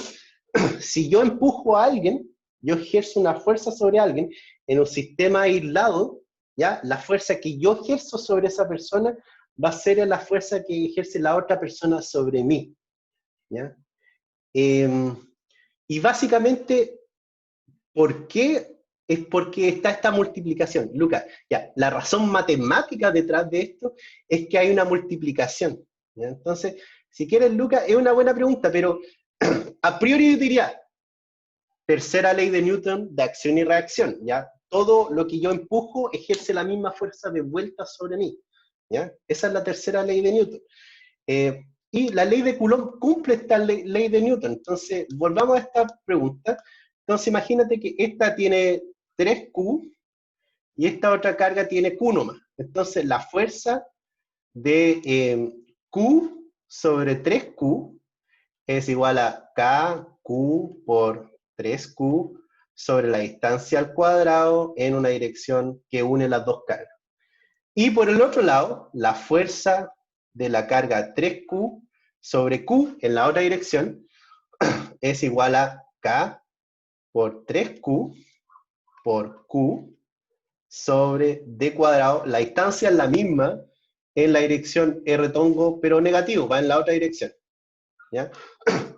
si yo empujo a alguien, yo ejerzo una fuerza sobre alguien en un sistema aislado, ¿ya? La fuerza que yo ejerzo sobre esa persona va a ser la fuerza que ejerce la otra persona sobre mí, ¿ya? Y básicamente, ¿por qué? Es porque está esta multiplicación. Lucas, ya, la razón matemática detrás de esto es que hay una multiplicación, ¿ya? Entonces, si quieres, Lucas, es una buena pregunta, pero a priori yo diría, tercera ley de Newton de acción y reacción, ¿ya? Todo lo que yo empujo ejerce la misma fuerza de vuelta sobre mí, ¿ya? Esa es la tercera ley de Newton. Y la ley de Coulomb cumple esta ley de Newton. Entonces, volvamos a esta pregunta. Entonces, imagínate que esta tiene 3Q y esta otra carga tiene Q nomás. Entonces, la fuerza de Q sobre 3Q es igual a KQ por 3Q sobre la distancia al cuadrado en una dirección que une las dos cargas. Y por el otro lado, la fuerza de la carga 3Q sobre Q en la otra dirección es igual a K por 3Q por Q sobre D cuadrado. La distancia es la misma en la dirección R tongo, pero negativo, va en la otra dirección, ¿ya?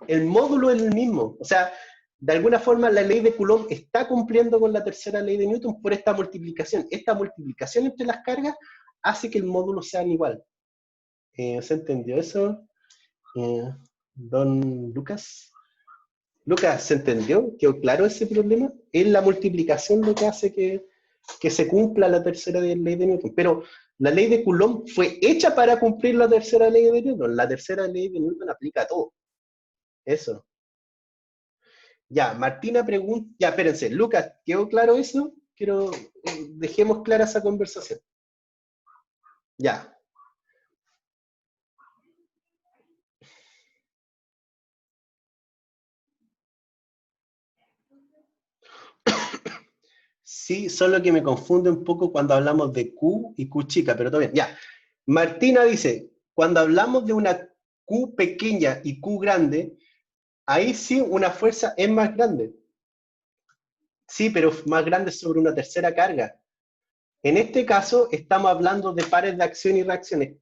El módulo es el mismo. O sea, de alguna forma la ley de Coulomb está cumpliendo con la tercera ley de Newton por esta multiplicación. Esta multiplicación entre las cargas hace que el módulo sea igual. ¿Se entendió eso, don Lucas? Lucas, ¿se entendió? ¿Quedó claro ese problema? Es la multiplicación lo que hace que se cumpla la tercera ley de Newton. Pero la ley de Coulomb fue hecha para cumplir la tercera ley de Newton. La tercera ley de Newton aplica a todo. Eso. Ya, Martina pregunta. Ya, espérense. Lucas, ¿quedó claro eso? Quiero. Dejemos clara esa conversación. Ya. Sí, solo que me confunde un poco cuando hablamos de Q y Q chica, pero todo bien. Ya. Martina dice, cuando hablamos de una Q pequeña y Q grande, ahí sí una fuerza es más grande. Sí, pero más grande sobre una tercera carga. En este caso, estamos hablando de pares de acción y reacciones.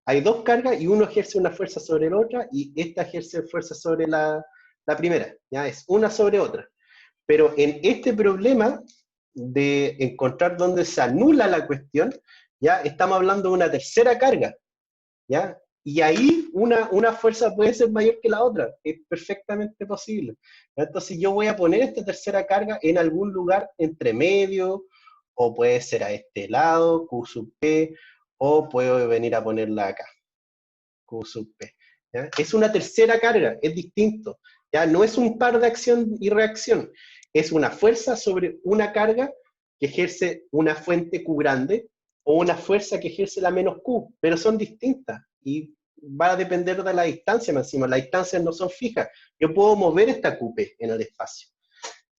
Hay dos cargas y uno ejerce una fuerza sobre la otra y esta ejerce fuerza sobre la primera. ¿Ya? Es una sobre otra. Pero en este problema de encontrar dónde se anula la cuestión, ya estamos hablando de una tercera carga, ¿ya? Y ahí una fuerza puede ser mayor que la otra, es perfectamente posible. Entonces yo voy a poner esta tercera carga en algún lugar entre medio, o puede ser a este lado, Q sub P, o puedo venir a ponerla acá, Q sub P. ¿Ya? Es una tercera carga, es distinto. ¿Ya? No es un par de acción y reacción, es una fuerza sobre una carga que ejerce una fuente Q grande o una fuerza que ejerce la menos Q, pero son distintas y va a depender de la distancia encima. Las distancias no son fijas. Yo puedo mover esta QP en el espacio.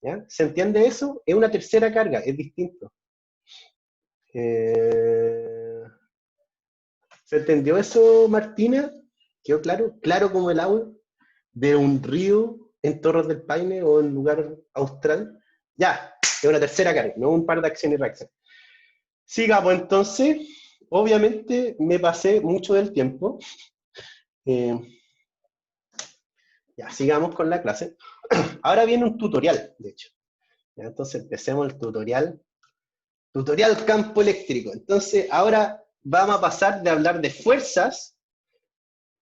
¿Ya? ¿Se entiende eso? Es una tercera carga, es distinto. ¿Se entendió eso, Martina? ¿Quedó claro? Claro como el agua de un río en Torres del Paine o en lugar austral. Ya, es una tercera carga, no un par de acción y reacción. Sigamos entonces. Obviamente me pasé mucho del tiempo. Eh, ya, sigamos con la clase. Ahora viene un tutorial, de hecho. Ya, entonces empecemos el tutorial. Tutorial campo eléctrico. Entonces ahora vamos a pasar de hablar de fuerzas.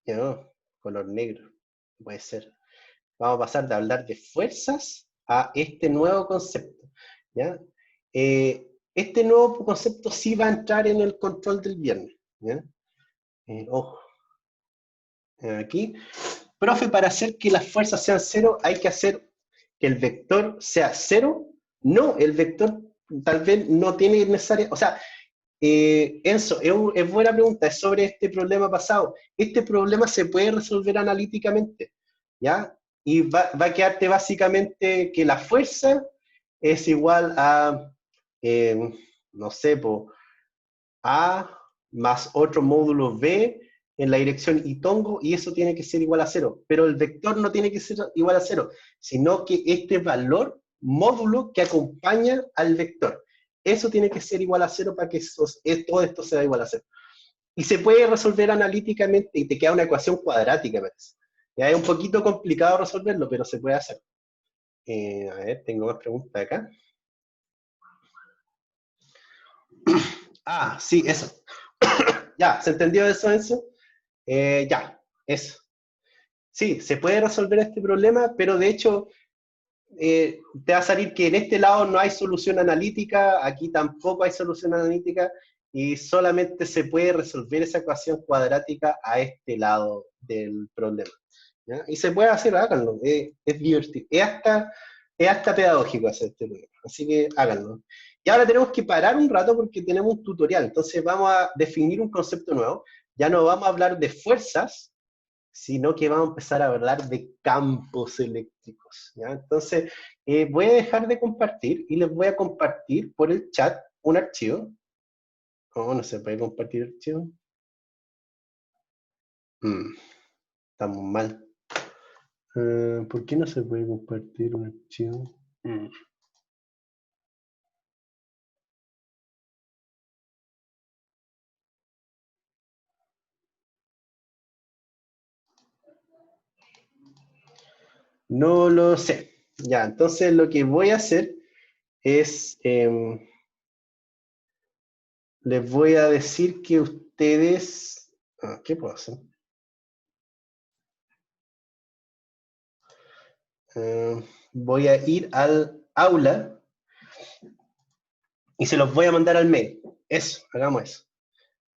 No, color negro, puede ser. Vamos a pasar de hablar de fuerzas a este nuevo concepto. ¿Ya? Este nuevo concepto sí va a entrar en el control del viernes. ¿Ya? Ojo. Aquí. Profe, para hacer que las fuerzas sean cero, hay que hacer que el vector sea cero. No, el vector tal vez no tiene necesaria. O sea, Enzo, es buena pregunta, es sobre este problema pasado. Este problema se puede resolver analíticamente, ¿ya? Y va a quedarte básicamente que la fuerza es igual a, no sé, A más otro módulo B en la dirección Itongo, y eso tiene que ser igual a cero. Pero el vector no tiene que ser igual a cero, sino que este valor módulo que acompaña al vector. Eso tiene que ser igual a cero para que todo esto sea igual a cero. Y se puede resolver analíticamente y te queda una ecuación cuadrática, parece. Ya es un poquito complicado resolverlo, pero se puede hacer. A ver, tengo más preguntas acá. Ah, sí, eso. Ya, ¿se entendió eso, Enzo? Ya, eso. Sí, se puede resolver este problema, pero de hecho te va a salir que en este lado no hay solución analítica, aquí tampoco hay solución analítica, y solamente se puede resolver esa ecuación cuadrática a este lado del problema. ¿Ya? Y se puede hacer, háganlo, es divertido, es hasta pedagógico hacer este problema, así que háganlo. Y ahora tenemos que parar un rato porque tenemos un tutorial, entonces vamos a definir un concepto nuevo, ya no vamos a hablar de fuerzas, sino que vamos a empezar a hablar de campos eléctricos. ¿Ya? Entonces, voy a dejar de compartir y les voy a compartir por el chat un archivo. ¿Cómo no se puede compartir archivo? Estamos mal. ¿Por qué no se puede compartir un archivo? No lo sé. Ya, entonces lo que voy a hacer es, les voy a decir que ustedes, ¿qué puedo hacer? voy a ir al aula y se los voy a mandar al mail. Eso, hagamos eso.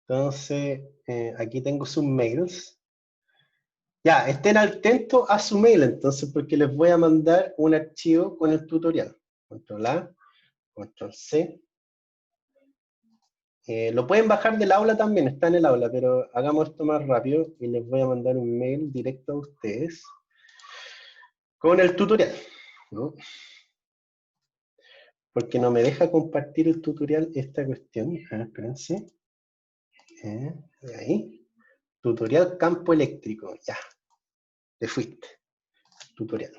Entonces, aquí tengo sus mails. Ya, estén atentos a su mail, entonces, porque les voy a mandar un archivo con el tutorial. Control A, Control C. Lo pueden bajar del aula también, está en el aula, pero hagamos esto más rápido y les voy a mandar un mail directo a ustedes con el tutorial, ¿no? Porque no me deja compartir el tutorial esta cuestión. A ver, espérense. De ahí. Tutorial campo eléctrico. Ya. Te fuiste. Tutorial.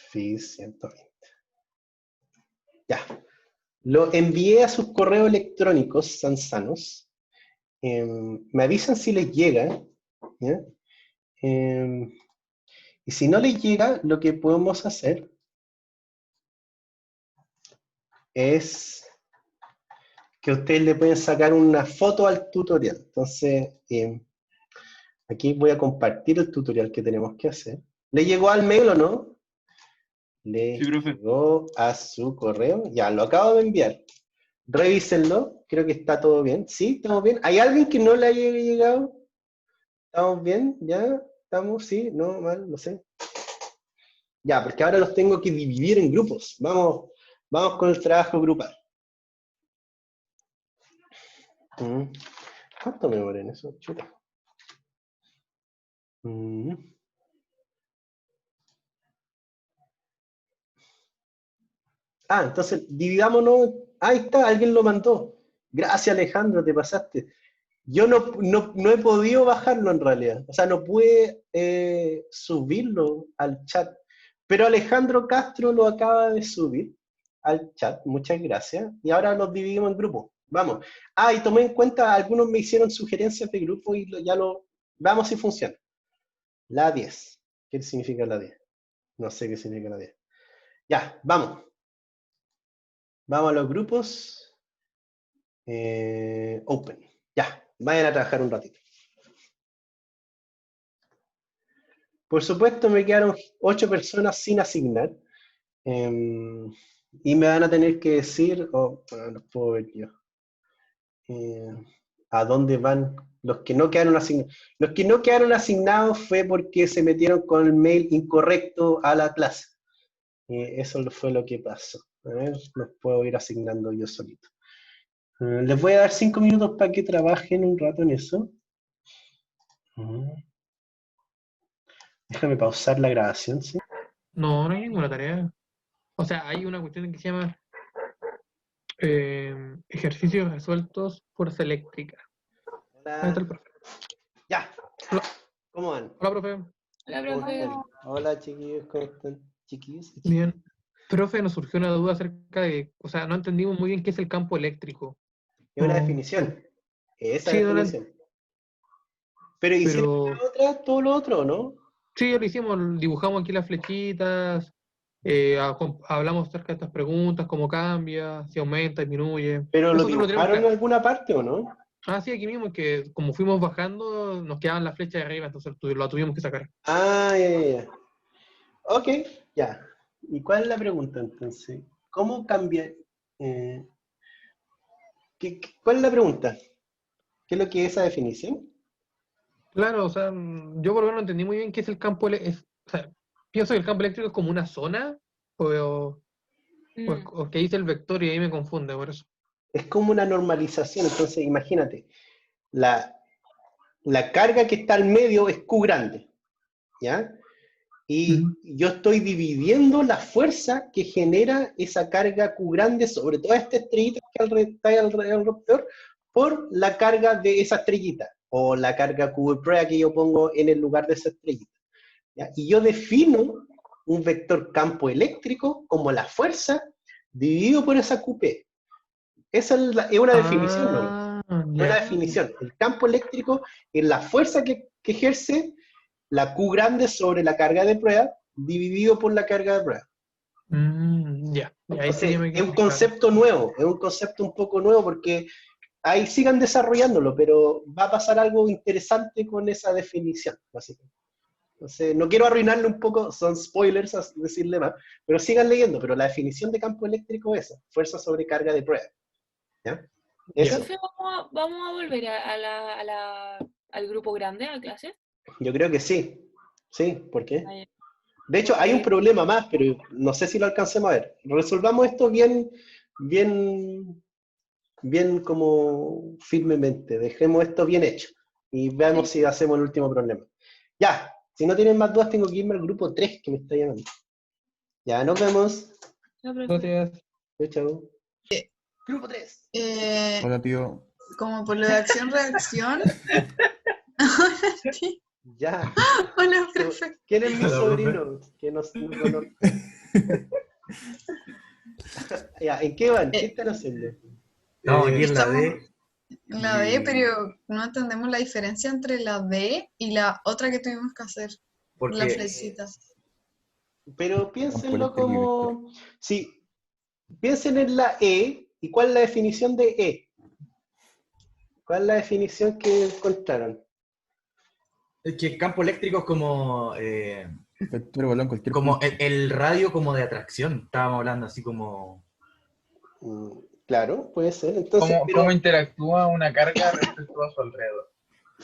FIS 120. Ya. Lo envié a sus correos electrónicos sansanos. Me avisan si les llega. ¿Ya? Y si no les llega, lo que podemos hacer es que ustedes le pueden sacar una foto al tutorial. Entonces, aquí voy a compartir el tutorial que tenemos que hacer. ¿Le llegó al mail o no? Le llegó a su correo. Ya, lo acabo de enviar. Revísenlo. Creo que está todo bien. ¿Sí? ¿Estamos bien? ¿Hay alguien que no le haya llegado? ¿Estamos bien? ¿Ya? ¿Estamos? ¿Sí? ¿No? ¿Mal? No sé. Ya, porque ahora los tengo que dividir en grupos. Vamos con el trabajo grupal. ¿Cuánto me demoré en eso? Chuta. Entonces, dividámonos. Ahí está, alguien lo mandó. Gracias, Alejandro, te pasaste. Yo no he podido bajarlo en realidad. O sea, no pude subirlo al chat. Pero Alejandro Castro lo acaba de subir al chat. Muchas gracias. Y ahora los dividimos en grupos. Vamos. Y tomé en cuenta, algunos me hicieron sugerencias de grupo y vamos si funciona. La 10. ¿Qué significa la 10? No sé qué significa la 10. Ya, vamos. Vamos a los grupos. Open. Ya, vayan a trabajar un ratito. Por supuesto, me quedaron 8 personas sin asignar. Y me van a tener que decir, no puedo ver yo, a dónde van los que no quedaron asignados. Los que no quedaron asignados fue porque se metieron con el mail incorrecto a la clase. Eso fue lo que pasó. A ver, los puedo ir asignando yo solito. Les voy a dar 5 minutos para que trabajen un rato en eso. Déjame pausar la grabación, ¿sí? No hay ninguna tarea. O sea, hay una cuestión que se llama ejercicios resueltos fuerza eléctrica. Ahí está el profe. Ya. Hola. ¿Cómo van? Hola, profe. Hola, profe. Hola, chiquillos, ¿cómo están? Chiquillos. Bien. Profe, nos surgió una duda acerca de, o sea, no entendimos muy bien qué es el campo eléctrico. Es una definición. Esa sí, definición. Pero hicieron todo lo otro, ¿no? Sí, lo hicimos, dibujamos aquí las flechitas, hablamos acerca de estas preguntas, cómo cambia, si aumenta, disminuye. Pero lo Eso dibujaron en alguna parte, ¿o no? Sí, aquí mismo, que como fuimos bajando, nos quedaban las flechas de arriba, entonces lo tuvimos que sacar. Ya. Ok, ya. ¿Y cuál es la pregunta entonces? ¿Cómo cambia? ¿Cuál es la pregunta? ¿Qué es lo que es esa definición? Claro, o sea, yo por lo menos no entendí muy bien qué es el campo eléctrico. O sea, pienso que el campo eléctrico es como una zona, o que dice el vector y ahí me confunde por eso. Es como una normalización, entonces imagínate, la carga que está al medio es Q grande, ¿ya? Y yo estoy dividiendo la fuerza que genera esa carga Q grande sobre toda esta estrellita que está alrededor del vector por la carga de esa estrellita, o la carga Q de prueba que yo pongo en el lugar de esa estrellita, ¿ya? Y yo defino un vector campo eléctrico como la fuerza dividido por esa QP. Esa es una definición, ¿no? Es una definición. El campo eléctrico es la fuerza que ejerce la Q grande sobre la carga de prueba dividido por la carga de prueba. Entonces, es un concepto nuevo, es un concepto un poco nuevo porque ahí sigan desarrollándolo, pero va a pasar algo interesante con esa definición, básicamente. Entonces, no quiero arruinarle un poco, son spoilers, a decirle más, pero sigan leyendo, pero la definición de campo eléctrico es esa, fuerza sobre carga de prueba. ¿Ya? Eso. Profe, ¿vamos a volver al grupo grande, a clase? Yo creo que sí. Sí, ¿por qué? Ay, De hecho, hay un problema más, pero no sé si lo alcancemos a ver. Resolvamos esto bien como firmemente. Dejemos esto bien hecho. Y veamos si hacemos el último problema. Ya, si no tienen más dudas, tengo que irme al grupo 3 que me está llamando. Ya, nos vemos. no, profe. Gracias. Chau, chau. Grupo 3. Hola, tío. Como por lo de acción-reacción. Sí. Ya. Hola, profe. ¿Quién es mi Hola, sobrino? Que no conozco. Ya, ¿en qué van? ¿Qué están haciendo? Estamos aquí en la Estamos D. en la D, pero no entendemos la diferencia entre la D y la otra que tuvimos que hacer. La Porque flechita. Pero piénsenlo Campo eléctrico y como... Sí, piensen en la E. ¿Y cuál es la definición de E? ¿Cuál es la definición que encontraron? es que el campo eléctrico es como, Vector igual en cualquier como punto. el radio como de atracción. Estábamos hablando así como... Claro, puede ser. Entonces, pero ¿Cómo interactúa una carga respecto a su alrededor?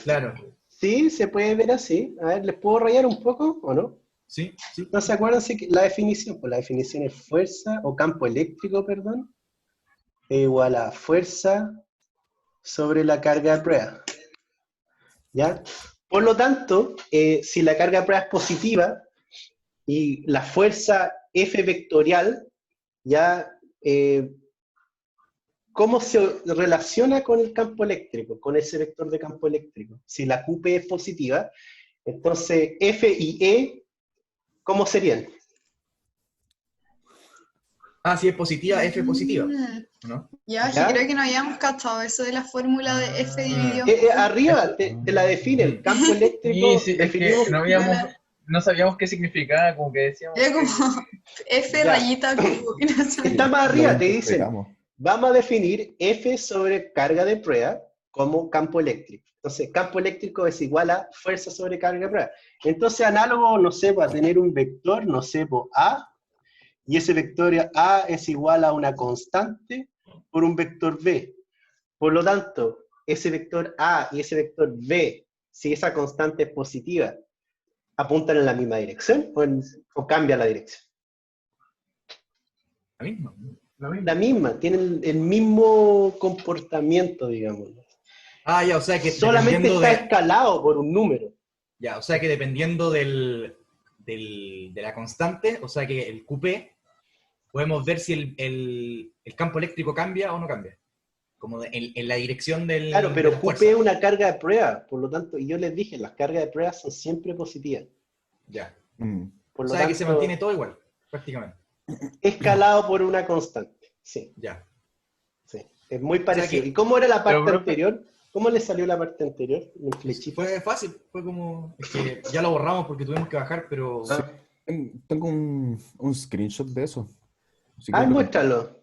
Claro. sí, se puede ver así. A ver, ¿les puedo rayar un poco o no? Sí, sí. Entonces, acuérdense que la definición, pues la definición es fuerza, o campo eléctrico, perdón, es igual a fuerza sobre la carga de prueba. ¿Ya? Por lo tanto, si la carga de prueba es positiva y la fuerza F vectorial, ya, ¿cómo se relaciona con el campo eléctrico, con ese vector de campo eléctrico? Si la QP es positiva, entonces F y E, ¿cómo serían? Ah, si es positiva, F positiva, ¿no? Ya, ¿Ya? que creo que no habíamos cachado eso de la fórmula de F dividido. Arriba te la define, el campo eléctrico, Sí, es definimos... que no sabíamos qué significaba, como que decíamos. Era como F Ya. rayita cubo. y no sabía. Está más arriba, te dicen, interpretamos. vamos a definir F sobre carga de prueba como campo eléctrico. Entonces, campo eléctrico es igual a fuerza sobre carga de prueba. Entonces, análogo, no sé, va a tener un vector, no sé, A, y ese vector A es igual a una constante por un vector B. Por lo tanto, ese vector A y ese vector B, si esa constante es positiva, ¿apuntan en la misma dirección o cambia la dirección? La misma. La misma, tienen el mismo comportamiento, digamos. Ah, ya, o sea que Solamente dependiendo está de... escalado por un número. Ya, o sea que dependiendo de la constante, o sea que el QP, podemos ver si el campo eléctrico cambia o no cambia. Como en la dirección del... Claro, de pero la QP fuerza. es una carga de prueba, por lo tanto, y yo les dije, las cargas de prueba son siempre positivas. Ya. Por O lo sea que tanto, se mantiene todo igual, prácticamente. escalado por una constante. Sí, Ya. sí. Es muy parecido. que- ¿Y cómo era la parte profe- anterior? ¿Cómo le salió la parte anterior? En flechita. Fue fácil, fue como... Es que ya lo borramos porque tuvimos que bajar, pero... Ah, Tengo un screenshot de eso. Si ah, quieren lo muéstralo.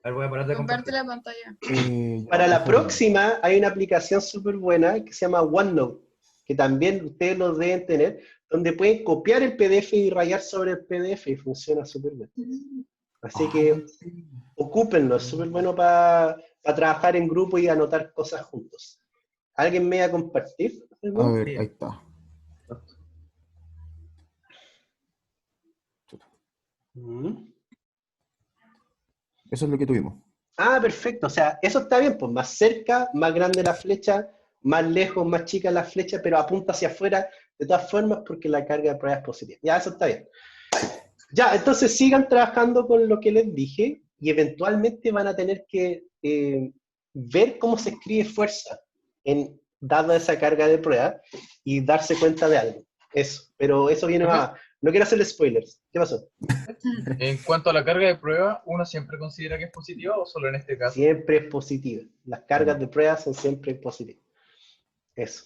A ver, voy a parar de Comparte compartir. la pantalla. comparto. Para la Ojo, próxima hay una aplicación súper buena que se llama OneNote, que también ustedes lo deben tener, donde pueden copiar el PDF y rayar sobre el PDF y funciona súper bien. Así que ocúpenlo, es súper bueno para trabajar en grupo y anotar cosas juntos. ¿Alguien me va a compartir algo? A ver, ahí está. Mm. Eso es lo que tuvimos. Ah, perfecto. O sea, eso está bien, pues más cerca, más grande la flecha, más lejos, más chica la flecha, pero apunta hacia afuera de todas formas porque la carga de prueba es positiva. Ya, eso está bien. Ya, entonces sigan trabajando con lo que les dije y eventualmente van a tener que ver cómo se escribe fuerza dada esa carga de prueba y darse cuenta de algo. Eso, pero eso viene más. No quiero hacerle spoilers. ¿Qué pasó? En cuanto a la carga de prueba, ¿uno siempre considera que es positiva o solo en este caso? Siempre es positiva. Las cargas de prueba son siempre positivas. Eso.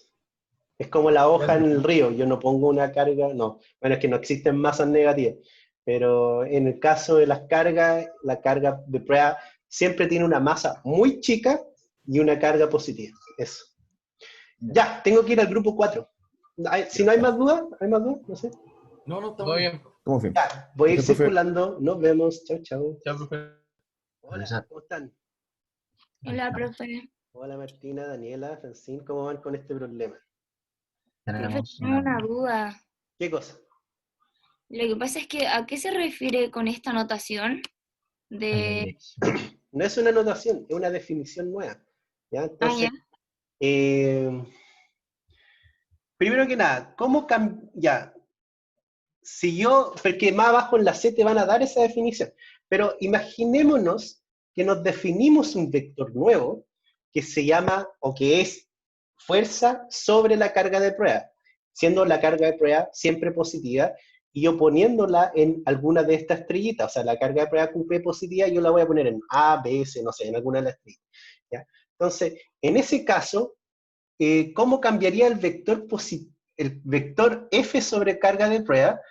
Es como la hoja en el río. Yo no pongo una carga, no. Bueno, es que no existen masas negativas. Pero en el caso de las cargas, la carga de prueba siempre tiene una masa muy chica y una carga positiva. Eso. Ya, tengo que ir al grupo 4. Si no hay más dudas, no sé. No, está Todo muy bien. bien. ¿Cómo fin? Ya, voy a ir Gracias, profe. circulando. Nos vemos. Chao, chao. Chao, profe. Hola, ¿cómo están? Hola, profe. Hola Martina, Daniela, Francine, ¿cómo van con este problema? Profe, Tenemos tengo una duda. ¿Qué cosa? Lo que pasa es que, ¿a qué se refiere con esta notación? De... No es una anotación, es una definición nueva. ¿Ya? Ah, Entonces, ya. primero que nada, ¿cómo ya? Si yo, porque más abajo en la C te van a dar esa definición, pero imaginémonos que nos definimos un vector nuevo que se llama, o que es fuerza sobre la carga de prueba, siendo la carga de prueba siempre positiva, y yo poniéndola en alguna de estas estrellitas, o sea, la carga de prueba QP positiva, yo la voy a poner en A, B, C, no sé, en alguna de las estrellitas. ¿Ya? Entonces, en ese caso, ¿cómo cambiaría el vector F sobre carga de prueba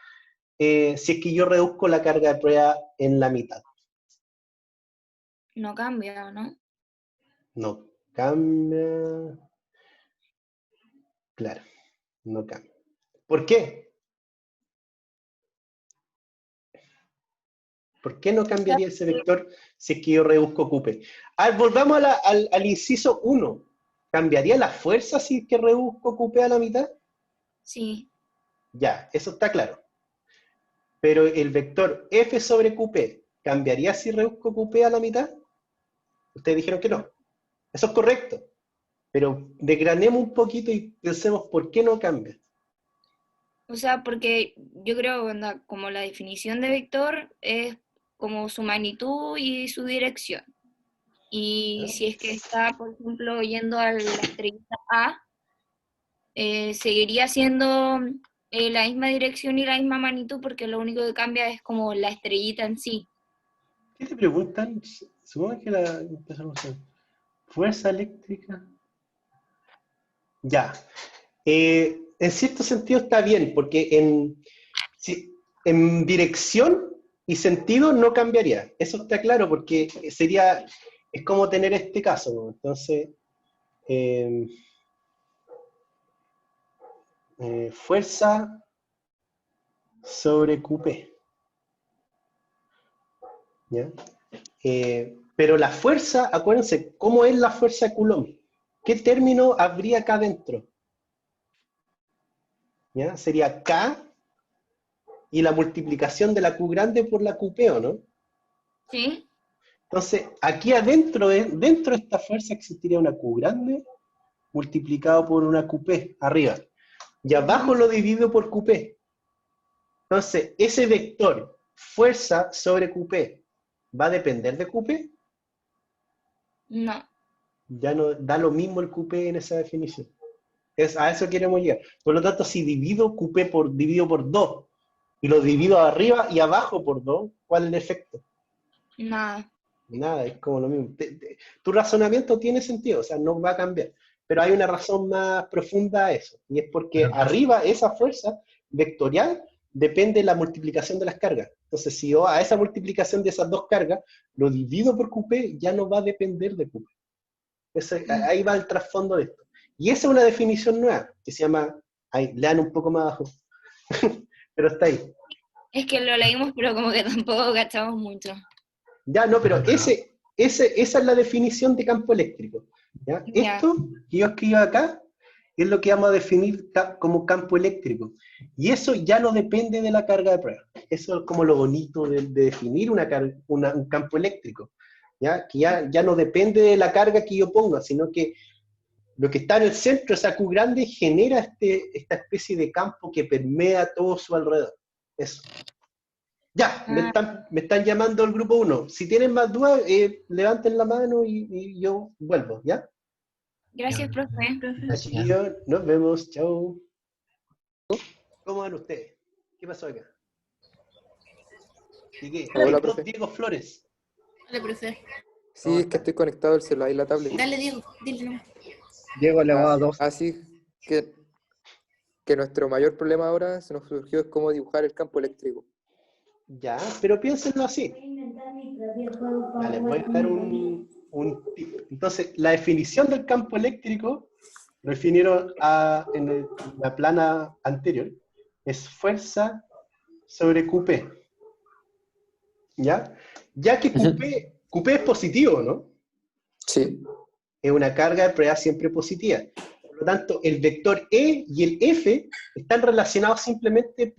si es que yo reduzco la carga de prueba en la mitad? No cambia, ¿no? No cambia. Claro, no cambia. ¿Por qué? ¿Por qué no cambiaría ese vector si es que yo reduzco QP? Volvamos al inciso 1. ¿Cambiaría la fuerza si es que reduzco QP a la mitad? Sí. Ya, eso está claro. Pero el vector F sobre QP, ¿cambiaría si reduzco QP a la mitad? Ustedes dijeron que no. Eso es correcto. Pero desgranemos un poquito y pensemos por qué no cambia. O sea, porque yo creo que como la definición de vector es como su magnitud y su dirección. Y si es que está, por ejemplo, yendo a la estrellita A, seguiría siendo la misma dirección y la misma magnitud, porque lo único que cambia es como la estrellita en sí. ¿Qué te preguntan? Supongo que la fuerza eléctrica. Ya. En cierto sentido está bien, porque en dirección y sentido no cambiaría. Eso está claro, porque es como tener este caso, ¿no? Entonces, fuerza sobre QP. ¿Ya? Pero la fuerza, acuérdense, ¿cómo es la fuerza de Coulomb? ¿Qué término habría acá adentro? ¿Ya? Sería K y la multiplicación de la Q grande por la QP, ¿o no? ¿Sí? Entonces, aquí adentro, dentro de esta fuerza existiría una Q grande multiplicado por una QP arriba. Y abajo lo divido por QP. Entonces, ese vector, fuerza sobre QP, ¿va a depender de QP? No. Ya no da lo mismo el QP en esa definición. A eso queremos llegar. Por lo tanto, si divido QP divido por 2 y lo divido arriba y abajo por 2, ¿cuál es el efecto? Nada. Nada, es como lo mismo. Tu razonamiento tiene sentido, o sea, no va a cambiar. Pero hay una razón más profunda a eso, y es porque arriba esa fuerza vectorial depende de la multiplicación de las cargas. Entonces, si yo a esa multiplicación de esas dos cargas lo divido por QP, ya no va a depender de QP. Ahí va el trasfondo de esto. Y esa es una definición nueva, que se llama, ahí, lean un poco más abajo, pero está ahí. Es que lo leímos, pero como que tampoco cachamos mucho. Ya, no, pero esa es la definición de campo eléctrico. ¿Ya? Ya. Esto que yo escribo acá es lo que vamos a definir como campo eléctrico. Y eso ya no depende de la carga de prueba. Eso es como lo bonito de definir un campo eléctrico. ¿Ya? Que ya no depende de la carga que yo ponga, sino que lo que está en el centro, esa Q grande, genera esta especie de campo que permea todo su alrededor. Eso. Ya, me están llamando al grupo 1. Si tienen más dudas, levanten la mano y yo vuelvo, ¿ya? Gracias, profe. Chiquillos, nos vemos, chao. ¿Cómo van ustedes? ¿Qué pasó acá? Hola, Dos profe. Diego Flores. Hola, profe. Sí, es que estoy conectado al celular y la tablet. Dale, Diego, dile nomás. Diego le va a 2. Así que nuestro mayor problema ahora se nos surgió es cómo dibujar el campo eléctrico. Ya, pero piénsenlo así. Vale, voy a dar un tip. Entonces, la definición del campo eléctrico refirieron en la plana anterior, es fuerza sobre QP. ¿Ya? Ya que QP es positivo, ¿no? Sí. Es una carga de prueba siempre positiva. Por lo tanto, el vector E y el F están relacionados simplemente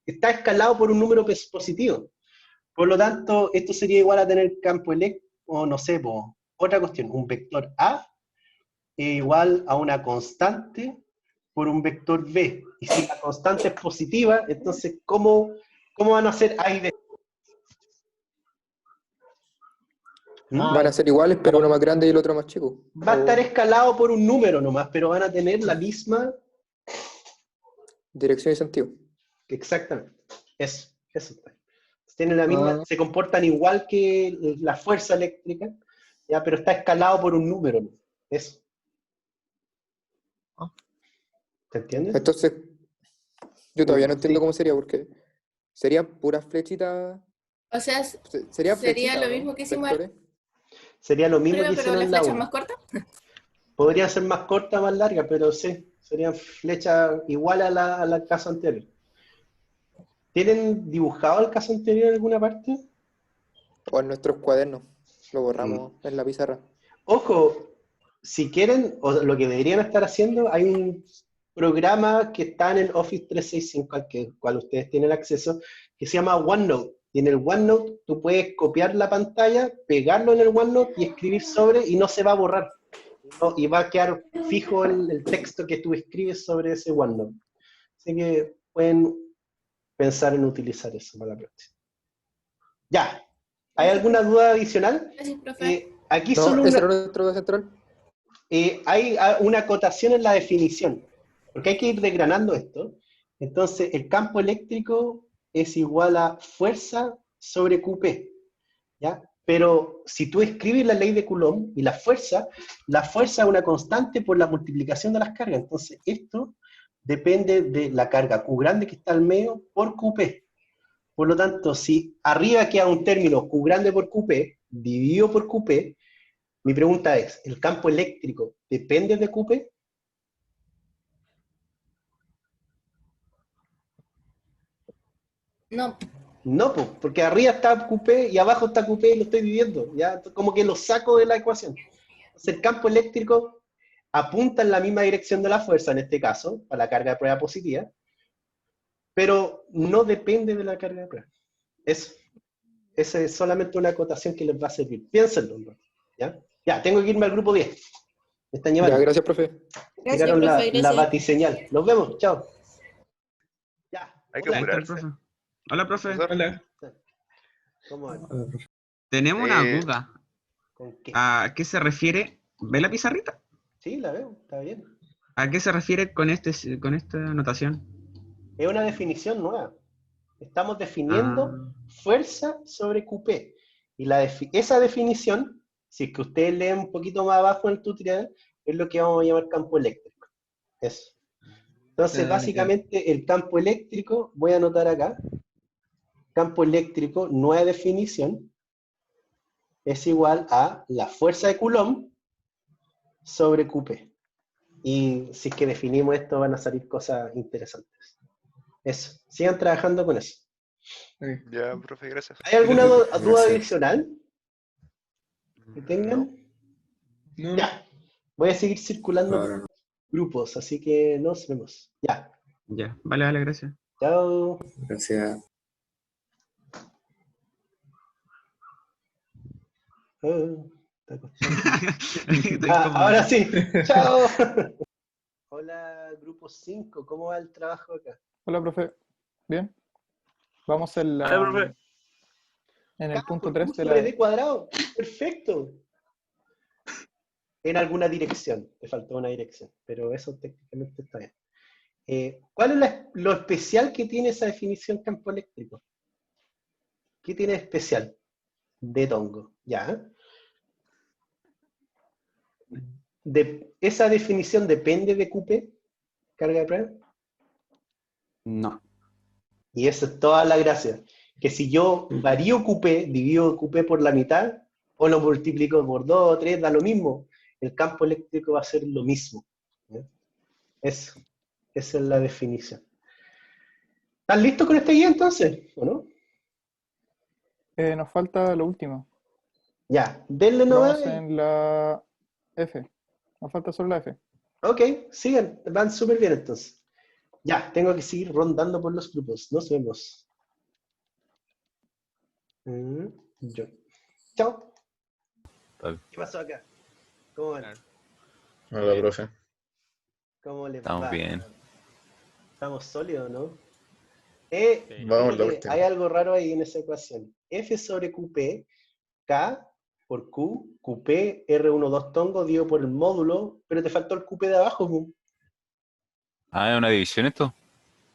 está escalado por un número positivo. Por lo tanto, esto sería igual a tener campo eléctrico, o no sé, otra cuestión, un vector A es igual a una constante por un vector B. Y si la constante es positiva, entonces, ¿cómo van a ser A y B? Van a ser iguales, pero uno más grande y el otro más chico. Va a estar escalado por un número nomás, pero van a tener la misma... Dirección y sentido. Exactamente. Eso. Tienen la misma, se comportan igual que la fuerza eléctrica, ya, pero está escalado por un número, ¿no? Eso. ¿Te entiendes? Entonces, yo todavía no entiendo cómo sería, porque serían puras flechitas. O sea, sería sería lo ¿no? mismo que hicimos Vectores. Sería lo mismo pero que hicieron la en la flecha 1. más corta. Podría ser más corta, más larga, pero sí, serían flechas igual a la caso anterior. ¿Tienen dibujado el caso anterior en alguna parte? O en nuestros cuadernos. Lo borramos en la pizarra. Ojo, si quieren, o lo que deberían estar haciendo, hay un programa que está en el Office 365 al cual ustedes tienen acceso, que se llama OneNote. Y en el OneNote tú puedes copiar la pantalla, pegarlo en el OneNote y escribir sobre, y no se va a borrar. ¿No? Y va a quedar fijo el texto que tú escribes sobre ese OneNote. Así que pueden pensar en utilizar eso para la próxima. Ya. ¿Hay alguna duda adicional? Gracias, profe. Aquí No, solo ¿ese era nuestro duda central? hay una acotación en la definición, porque hay que ir desgranando esto. Entonces, el campo eléctrico es igual a fuerza sobre QP, ¿ya? Pero si tú escribes la ley de Coulomb y la fuerza es una constante por la multiplicación de las cargas. Entonces, esto depende de la carga Q grande que está al medio por QP. Por lo tanto, si arriba queda un término Q grande por QP, dividido por QP, mi pregunta es, ¿el campo eléctrico depende de QP? No. No, porque arriba está QP y abajo está QP y lo estoy dividiendo. ¿Ya? Como que lo saco de la ecuación. Entonces, el campo eléctrico apunta en la misma dirección de la fuerza, en este caso, para la carga de prueba positiva, pero no depende de la carga de prueba. Esa es solamente una acotación que les va a servir. Piénsenlo, ¿no? ¿Ya? Ya, tengo que irme al grupo 10. Me están llamando. Ya, gracias, profe. Tiraron profe, la gracias. batiseñal. Nos vemos, chao. Ya. Hay que Hola. apurarse. Hola, profe. Hola. ¿Cómo van? Tenemos una duda. ¿Con qué? ¿A qué se refiere? ¿Ve la pizarrita? Sí, la veo, está bien. ¿A qué se refiere con esta anotación? Es una definición nueva. Estamos definiendo fuerza sobre QP. Y esa definición, si es que ustedes leen un poquito más abajo en el tutorial, es lo que vamos a llamar campo eléctrico. Eso. Entonces, básicamente, el campo eléctrico, voy a anotar acá, campo eléctrico, nueva definición, es igual a la fuerza de Coulomb sobre QP. Y si es que definimos esto, van a salir cosas interesantes. Eso. Sigan trabajando con eso. Ya, profe, gracias. ¿Hay alguna duda adicional que tengan? No. Ya. Voy a seguir circulando grupos, así que nos vemos. Ya. Ya, vale, gracias. Chao. Gracias. Ahora sí. Chao. Hola, grupo 5. ¿Cómo va el trabajo acá? Hola, profe. Bien. Vamos en el punto 3 de la... de cuadrado. Perfecto. En alguna dirección. Te faltó una dirección, pero eso técnicamente está bien. ¿Cuál es lo especial que tiene esa definición campo eléctrico? ¿Qué tiene de especial? De tongo. Ya. ¿Esa definición depende de QP? ¿Carga de prueba? No. Y esa es toda la gracia. Que si yo varío QP, divido QP por la mitad, o lo multiplico por 2 o 3, da lo mismo. el campo eléctrico va a ser lo mismo. ¿Ya? Eso, esa es la definición. ¿Están listos con esta guía entonces? ¿O no? Nos falta lo último. Ya, denle nomás. Vamos en la F. Nos falta solo la F. Ok, sigan, van súper bien entonces. Ya, tengo que seguir rondando por los grupos. Nos vemos. Yo. Chao. ¿Qué pasó acá? ¿Cómo van? Hola, profe. ¿Cómo les Estamos va? bien. ¿Estamos sólidos, no? Vamos, la Fíjate, última. hay algo raro ahí en esa ecuación. F sobre QP, K por Q, QP, R12 tongo, dividido por el módulo, pero te faltó el QP de abajo. ¿No? Ah, ¿es una división esto?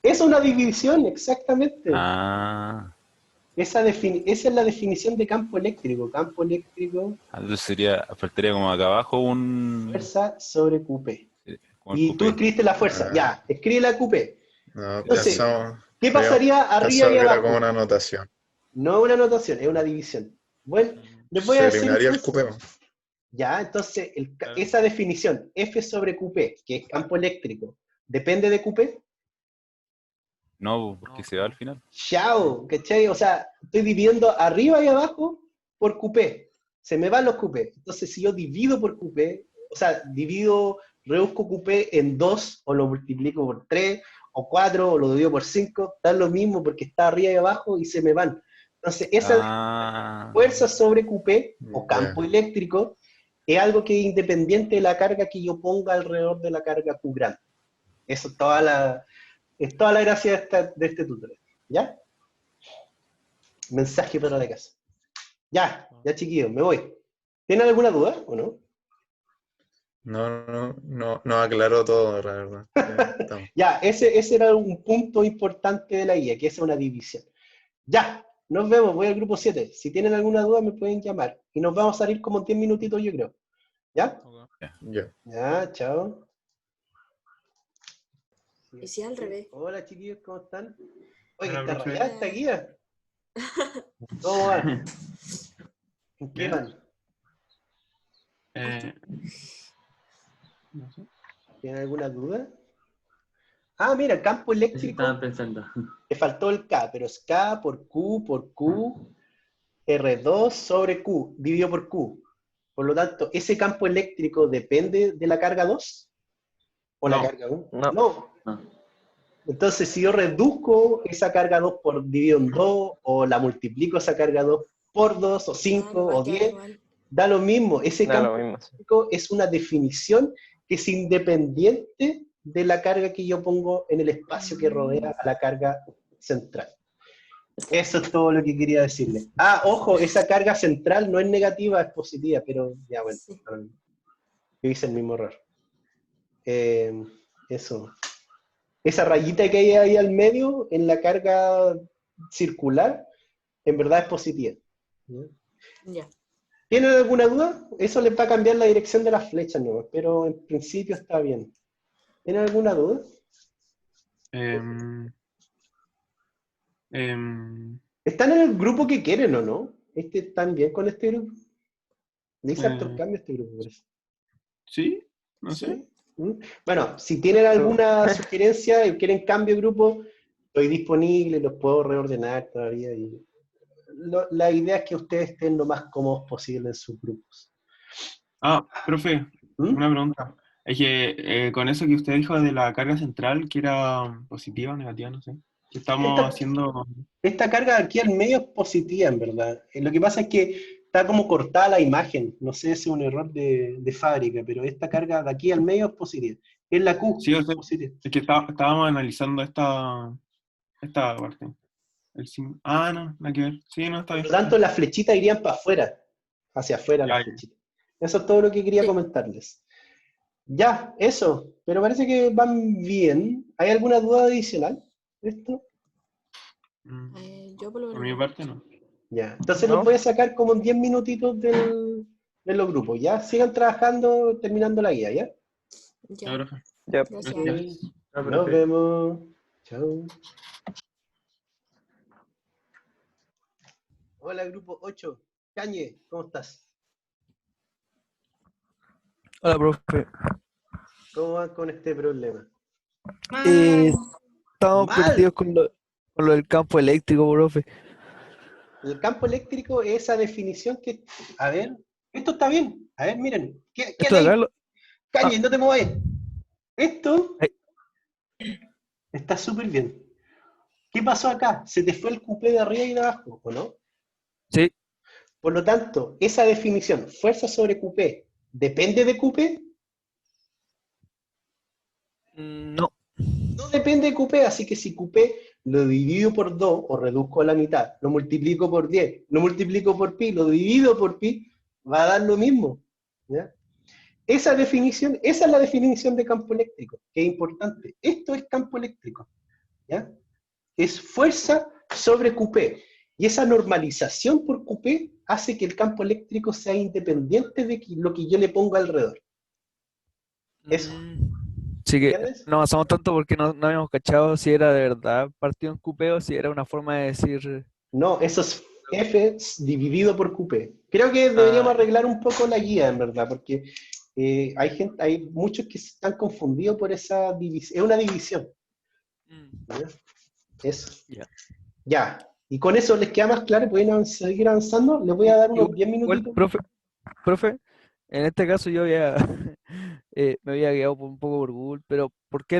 Es una división, exactamente. Ah, Esa es la definición de campo eléctrico. Campo eléctrico, entonces faltaría como acá abajo fuerza sobre QP. como el Y tú QP. escribiste la fuerza. Ya, escribe la QP. No, Entonces, pensamos, ¿qué pasaría arriba pensaba y que era como abajo? una anotación. No una anotación, es una división. Bueno, les voy a Se decir eliminaría el entonces. cupeo. Ya, entonces, esa definición, F sobre QP, que es campo eléctrico, ¿depende de QP? No, porque se va al final. Chao, ¿cachai? O sea, estoy dividiendo arriba y abajo por QP. Se me van los QP. Entonces, si yo divido por QP, o sea, reduzco QP en 2, o lo multiplico por 3, o 4, o lo divido por 5, da lo mismo porque está arriba y abajo y se me van. Entonces, esa fuerza sobre QP, o campo eléctrico, es algo que es independiente de la carga que yo ponga alrededor de la carga Q grande. Eso es toda la gracia de este tutorial. ¿Ya? Mensaje para la casa. Ya chiquillos, me voy. ¿Tienen alguna duda o no? No aclaró todo, la verdad. Ya, estamos. Ya, ese era un punto importante de la guía, que es una división. Ya, nos vemos, voy al grupo 7. Si tienen alguna duda me pueden llamar. Y nos vamos a salir como en 10 minutitos, yo creo. ¿Ya? Ya. Ya, chao. Y si al revés. Hola chiquillos, ¿cómo están? Oye, Hola, está profe. rayada esta guía. ¿Cómo va? ¿En qué Bien. van? No sé. ¿Tienen alguna duda? Ah, mira, campo eléctrico. Estaba pensando. Le faltó el K, pero es K por Q, R2 sobre Q, dividido por Q. Por lo tanto, ¿ese campo eléctrico depende de la carga 2? ¿O la carga 1? No. Entonces, si yo reduzco esa carga 2 por dividido en 2, o la multiplico esa carga 2 por 2, o 5, o 10, da lo mismo. Ese campo eléctrico es una definición que es independiente de la carga que yo pongo en el espacio que rodea a la carga central. Eso es todo lo que quería decirle. Ah, ojo, esa carga central no es negativa, es positiva, pero ya bueno, yo hice el mismo error. Eso. Esa rayita que hay ahí al medio, en la carga circular, en verdad es positiva. Ya. ¿Tienen alguna duda? Eso les va a cambiar la dirección de las flechas, ¿no? Pero en principio está bien. ¿Tienen alguna duda? ¿Están en el grupo que quieren o no? ¿Están bien con este grupo? Le hice harto cambio a este grupo, parece. Sí, no sé. Bueno, si tienen alguna sugerencia y quieren cambio de grupo, estoy disponible, los puedo reordenar todavía. La idea es que ustedes estén lo más cómodos posible en sus grupos. Ah, profe, una pregunta. Es que con eso que usted dijo de la carga central, que era positiva o negativa, no sé. Que estamos haciendo... Esta carga aquí al medio es positiva, en verdad. Lo que pasa es que está como cortada la imagen. No sé si es un error de fábrica, pero esta carga de aquí al medio es positiva. Es la Q. Sí, o sea, es que estábamos analizando esta parte. No, nada que ver. Sí, no, está bien. Por lo tanto, las flechitas irían para afuera. Hacia afuera las Ya. flechitas. Eso es todo lo que quería comentarles. Ya, eso. Pero parece que van bien. ¿Hay alguna duda adicional de esto? Yo por lo Por mi parte, no. Ya. Entonces los voy a sacar como en 10 minutitos de los grupos. Ya, sigan trabajando, terminando la guía, ¿ya? Ya. profe. Ya. Gracias. Nos vemos. Chao. Hola, grupo 8. Cañe, ¿cómo estás? Hola, profe. ¿Cómo van con este problema? Estamos Mal. perdidos con lo del campo eléctrico, profe. El campo eléctrico es esa definición que... A ver, esto está bien. A ver, miren. ¿Qué Esto de ahí? acá Calle, no te muevas. Esto Ahí. está súper bien. ¿Qué pasó acá? Se te fue el cupé de arriba y de abajo, ¿o no? Sí. Por lo tanto, esa definición, fuerza sobre cupé, ¿depende de cupé? No. No depende de cupé, así que si cupé lo divido por 2 o reduzco a la mitad, lo multiplico por 10, lo multiplico por pi, lo divido por pi, va a dar lo mismo. ¿Ya? Esa es la definición de campo eléctrico, que es importante. Esto es campo eléctrico. ¿Ya? Es fuerza sobre cupé. Y esa normalización por cupé hace que el campo eléctrico sea independiente de lo que yo le pongo alrededor. Eso. Sí que ¿Entiendes? no avanzamos tanto porque no habíamos cachado si era de verdad partido en cupé o si era una forma de decir... No, eso es F dividido por cupé. Creo que deberíamos arreglar un poco la guía, en verdad, porque hay muchos que están confundidos por esa división. Es una división. ¿Ya? Eso. Ya. Y con eso les queda más claro, pueden seguir avanzando. Les voy a dar unos 10 minutitos. Profe, en este caso yo había me había guiado un poco por Google, pero ¿por qué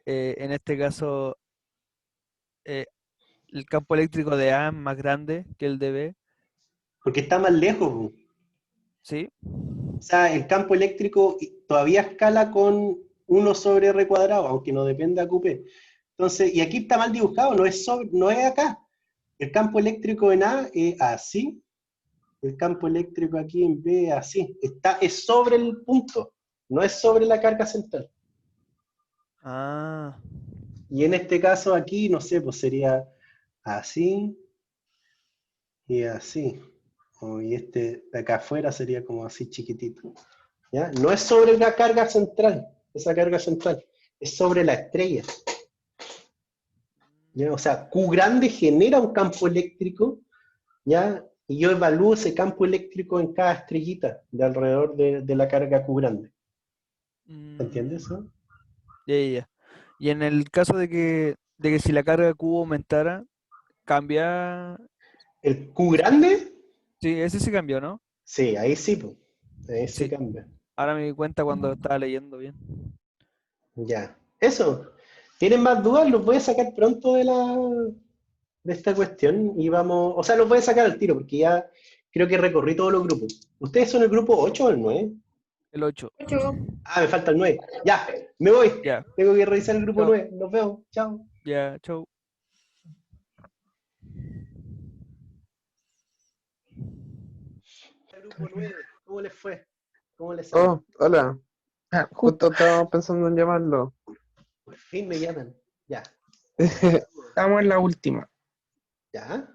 en este caso el campo eléctrico de A es más grande que el de B? Porque está más lejos. ¿Sí? O sea, el campo eléctrico todavía escala con 1 sobre R cuadrado, aunque no dependa de QP. Entonces, y aquí está mal dibujado, no es acá. El campo eléctrico en A es así, el campo eléctrico aquí en B es así. Es sobre el punto, no es sobre la carga central. Ah. Y en este caso aquí, no sé, pues sería así y así. Y este de acá afuera sería como así chiquitito. ¿Ya? No es sobre la carga central, esa carga central, es sobre la estrella. ¿Ya? O sea, Q grande genera un campo eléctrico, ¿ya? Y yo evalúo ese campo eléctrico en cada estrellita de alrededor de la carga Q grande. ¿Entiendes eso? Ya. Y en el caso de que si la carga Q aumentara, ¿cambia? ¿El Q grande? Sí, ese sí cambió, ¿no? Sí, ahí sí, pues. Ahí sí cambia. Ahora me di cuenta cuando estaba leyendo bien. Ya. Eso. ¿Tienen más dudas? Los voy a sacar pronto de esta cuestión y vamos... O sea, los voy a sacar al tiro porque ya creo que recorrí todos los grupos. ¿Ustedes son el grupo 8 o el 9? El 8. Ah, me falta el 9. Ya, me voy. Ya. Tengo que revisar el grupo Chao. 9. Nos vemos. Chao. Ya, chau. El grupo 9, ¿cómo les fue? ¿Cómo les salió? Oh, hola. Justo estábamos pensando en llamarlo. Por fin me llaman. Ya. Estamos en la última. ¿Ya?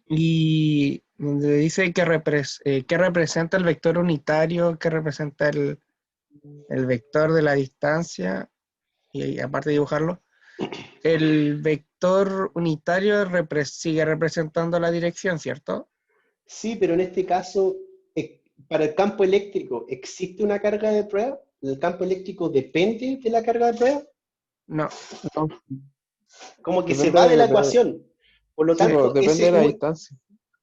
Y donde dice que qué representa el vector unitario, qué representa el vector de la distancia, y aparte de dibujarlo, el vector unitario sigue representando la dirección, ¿cierto? Sí, pero en este caso, para el campo eléctrico, ¿existe una carga de prueba? ¿El campo eléctrico depende de la carga de prueba? No. Como que se va de la ecuación. Por lo tanto, depende de la distancia.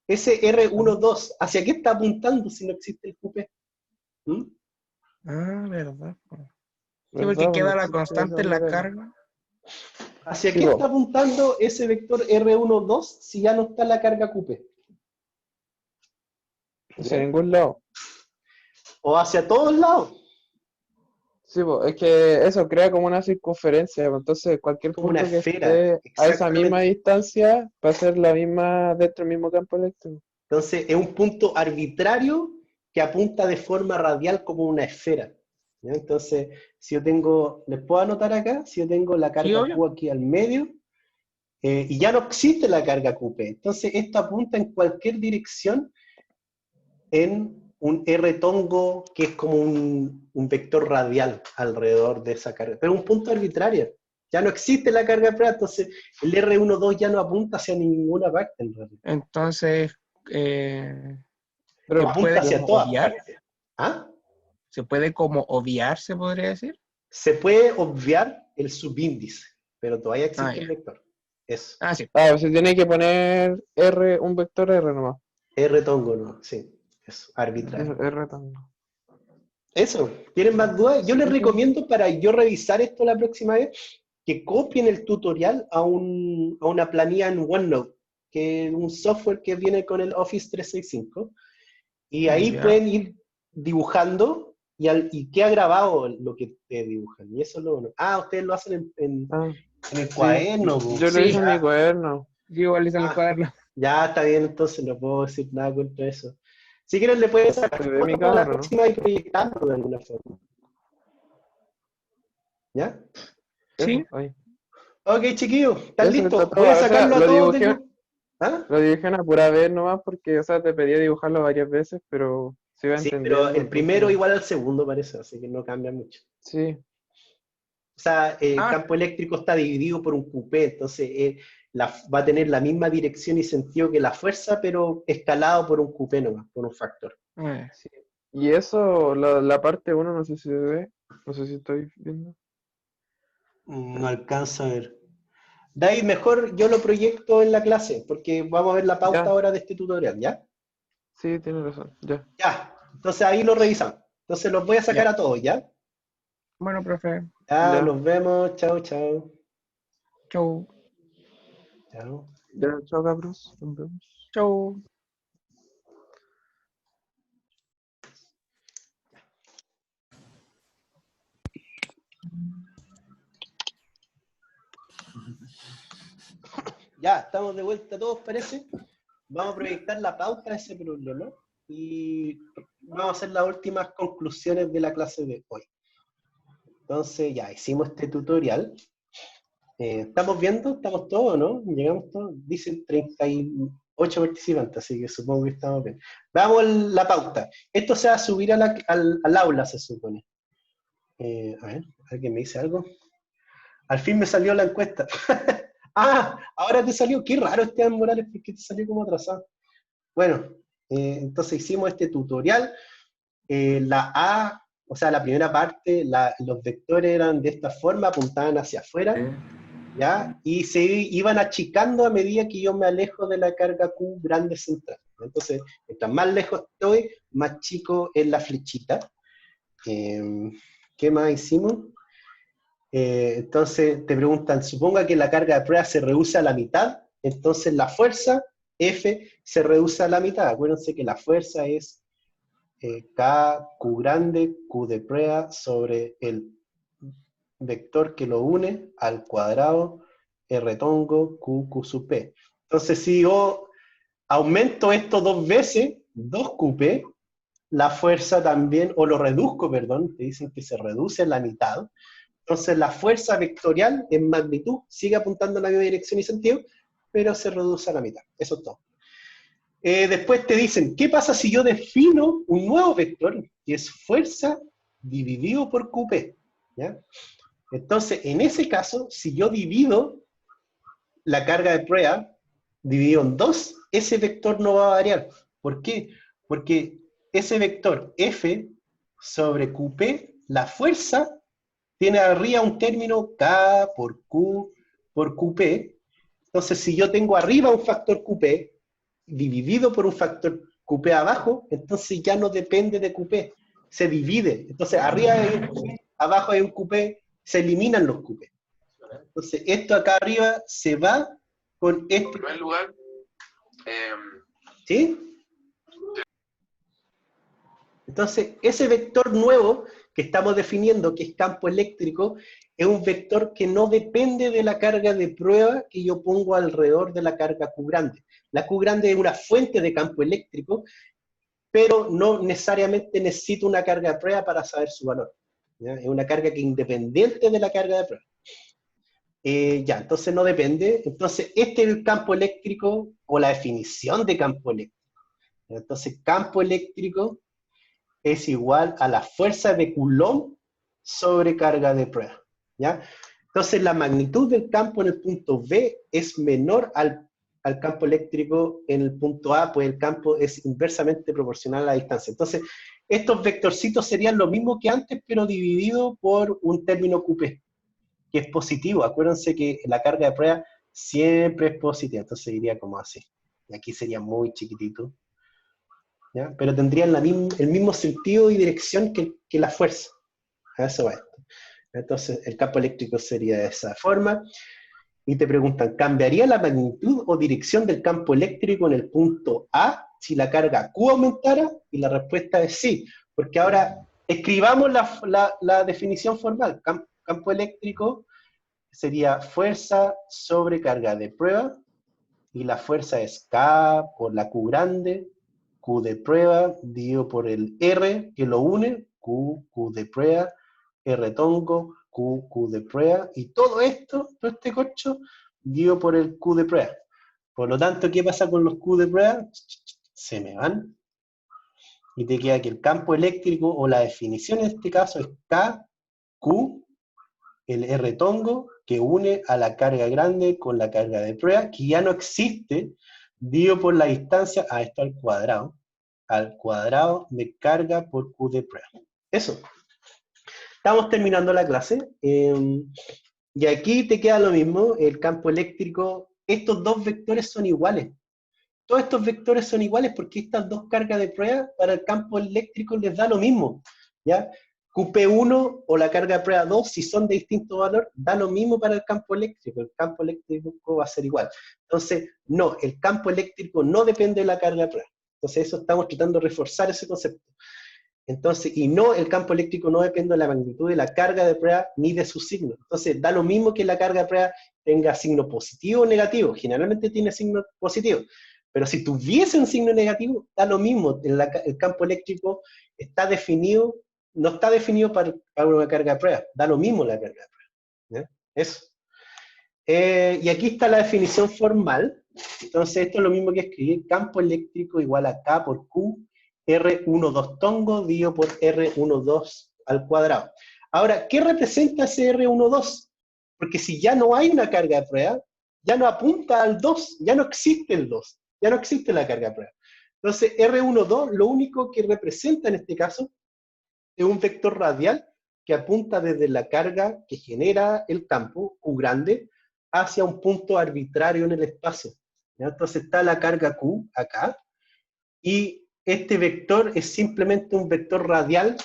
Ese R12, ¿hacia qué está apuntando si no existe el QP? Ah, verdad. Sí, porque queda la constante en la carga. ¿Hacia qué está apuntando ese vector R12 si ya no está la carga QP? Hacia ningún lado. ¿O hacia todos lados? Sí, es que eso crea como una circunferencia, entonces cualquier como punto una que esfera, esté a esa misma distancia va a ser la misma dentro del mismo campo eléctrico. Entonces es un punto arbitrario que apunta de forma radial como una esfera. ¿Ya? Entonces, si yo tengo, ¿les puedo anotar acá? Si yo tengo la carga Q aquí al medio, y ya no existe la carga QP, entonces esto apunta en cualquier dirección en un R tongo que es como un vector radial alrededor de esa carga, pero un punto arbitrario. Ya no existe la carga de prueba, entonces el R12 ya no apunta hacia ninguna parte en realidad. Entonces, pero apunta hacia todas partes. ¿Ah? ¿Se puede como obviar, se podría decir? Se puede obviar el subíndice, pero todavía existe el vector. Eso. Sí. Se tiene que poner R, un vector R nomás. R tongo, ¿no? Sí, eso, arbitrario. R tongo. Eso, ¿tienen más dudas? Yo les recomiendo para yo revisar esto la próxima vez, que copien el tutorial a una planilla en OneNote, que es un software que viene con el Office 365, y ahí pueden ir dibujando y queda grabado lo que te dibujan, y eso es lo bueno. Ustedes lo hacen en el cuaderno. Yo lo hice en mi cuaderno. Yo igual hice en el cuaderno. Ya, está bien, entonces no puedo decir nada contra eso. Si quieren le pueden sacar fotos para la próxima y proyectarlo de alguna forma. ¿Ya? Sí. Ok, chiquillos, ¿están listos? Voy a sacarlo a todos del grupo. Lo dibujé una pura vez nomás porque, te pedía dibujarlo varias veces, pero se iba entendiendo. Pero el primero igual al segundo parece, así que no cambia mucho. Sí. O sea, el campo eléctrico está dividido por un cupé, entonces va a tener la misma dirección y sentido que la fuerza, pero escalado por un cupé nomás, por un factor. Sí. Y eso, la parte 1, no sé si se ve, no sé si estoy viendo. No alcanzo a ver. David, mejor yo lo proyecto en la clase, porque vamos a ver la pauta ahora de este tutorial, ¿ya? Sí, tienes razón, ya. Ya, entonces ahí lo revisamos. Entonces los voy a sacar a todos, ¿ya? Bueno, profe. Ya, nos vemos, chao, chao. Chau. Chao. Ya, chao, cabros. Nos vemos. Chau. Ya, estamos de vuelta todos, parece. Vamos a proyectar la pauta de ese problema y vamos a hacer las últimas conclusiones de la clase de hoy. Entonces, ya, hicimos este tutorial. ¿Estamos viendo? ¿Estamos todos, no? ¿Llegamos todos? Dicen 38 participantes, así que supongo que estamos bien. Veamos la pauta. Esto se va a subir al aula, se supone. A ver, ¿alguien me dice algo? Al fin me salió la encuesta. Ahora te salió. Qué raro, Esteban Morales, porque te salió como atrasado. Bueno, entonces hicimos este tutorial. O sea, la primera parte, los vectores eran de esta forma, apuntaban hacia afuera, ¿ya? Y se iban achicando a medida que yo me alejo de la carga Q grande central. Entonces, mientras más lejos estoy, más chico es la flechita. ¿Qué más hicimos? Entonces te preguntan, suponga que la carga de prueba se reduce a la mitad, entonces la fuerza F se reduce a la mitad. Acuérdense que la fuerza es K, Q grande, Q de prueba, sobre el vector que lo une al cuadrado, R tongo, Q sub P. Entonces si yo aumento esto 2 veces, 2QP, la fuerza también, o lo reduzco, perdón, te dicen que se reduce a la mitad. Entonces la fuerza vectorial en magnitud sigue apuntando en la misma dirección y sentido, pero se reduce a la mitad. Eso es todo. Después te dicen, ¿qué pasa si yo defino un nuevo vector, que es fuerza dividido por QP? ¿Ya? Entonces, en ese caso, si yo divido la carga de prueba, dividido en 2, ese vector no va a variar. ¿Por qué? Porque ese vector F sobre QP, la fuerza, tiene arriba un término K por Q por QP. Entonces, si yo tengo arriba un factor QP, dividido por un factor QP abajo, entonces ya no depende de QP, se divide. Entonces, arriba hay un QP, abajo hay un QP, se eliminan los QP. Entonces, esto acá arriba se va con este. En primer lugar, ¿sí? Entonces, ese vector nuevo que estamos definiendo, que es campo eléctrico, es un vector que no depende de la carga de prueba que yo pongo alrededor de la carga Q grande. La Q grande es una fuente de campo eléctrico, pero no necesariamente necesito una carga de prueba para saber su valor. ¿Ya? Es una carga que es independiente de la carga de prueba. Entonces no depende. Entonces este es el campo eléctrico o la definición de campo eléctrico. Entonces campo eléctrico es igual a la fuerza de Coulomb sobre carga de prueba. ¿Ya? Entonces la magnitud del campo en el punto B es menor al campo eléctrico en el punto A, pues el campo es inversamente proporcional a la distancia. Entonces estos vectorcitos serían lo mismo que antes, pero dividido por un término QP, que es positivo. Acuérdense que la carga de prueba siempre es positiva, entonces iría como así. Y aquí sería muy chiquitito, ¿ya? Pero tendrían el mismo sentido y dirección que la fuerza. A eso va esto. Entonces, el campo eléctrico sería de esa forma. Y te preguntan, ¿cambiaría la magnitud o dirección del campo eléctrico en el punto A si la carga Q aumentara? Y la respuesta es sí, porque ahora escribamos la definición formal. Campo eléctrico sería fuerza sobre carga de prueba, y la fuerza es K por la Q grande, Q de prueba, dividido por el R que lo une, Q de prueba, R tongo, Q de prueba, y todo esto, todo este corcho, dividido por el Q de prueba. Por lo tanto, ¿qué pasa con los Q de prueba? Se me van. Y te queda que el campo eléctrico, o la definición en este caso, es K, Q, el R tongo, que une a la carga grande con la carga de prueba, que ya no existe, dividido por la distancia, a esto al cuadrado de carga por Q de prueba. Eso. Estamos terminando la clase, y aquí te queda lo mismo, el campo eléctrico, estos dos vectores son iguales. Todos estos vectores son iguales porque estas dos cargas de prueba para el campo eléctrico les da lo mismo, ¿ya? QP1 o la carga de prueba 2, si son de distinto valor, da lo mismo para el campo eléctrico va a ser igual. Entonces, no, el campo eléctrico no depende de la carga de prueba. Entonces, eso estamos tratando de reforzar ese concepto. Entonces, y no, el campo eléctrico no depende de la magnitud de la carga de prueba ni de su signo. Entonces, da lo mismo que la carga de prueba tenga signo positivo o negativo. Generalmente tiene signo positivo. Pero si tuviese un signo negativo, da lo mismo. El campo eléctrico está definido, no está definido para una carga de prueba. Da lo mismo la carga de prueba. ¿Ya? Eso. Y aquí está la definición formal. Entonces, esto es lo mismo que escribir. Campo eléctrico igual a K por Q, R12 tongo, dividido por R12 al cuadrado. Ahora, ¿qué representa ese R12? Porque si ya no hay una carga de prueba, ya no apunta al 2, ya no existe el 2, ya no existe la carga de prueba. Entonces, R12, lo único que representa en este caso, es un vector radial que apunta desde la carga que genera el campo, Q grande, hacia un punto arbitrario en el espacio. ¿Ya? Entonces está la carga Q acá, y este vector es simplemente un vector radial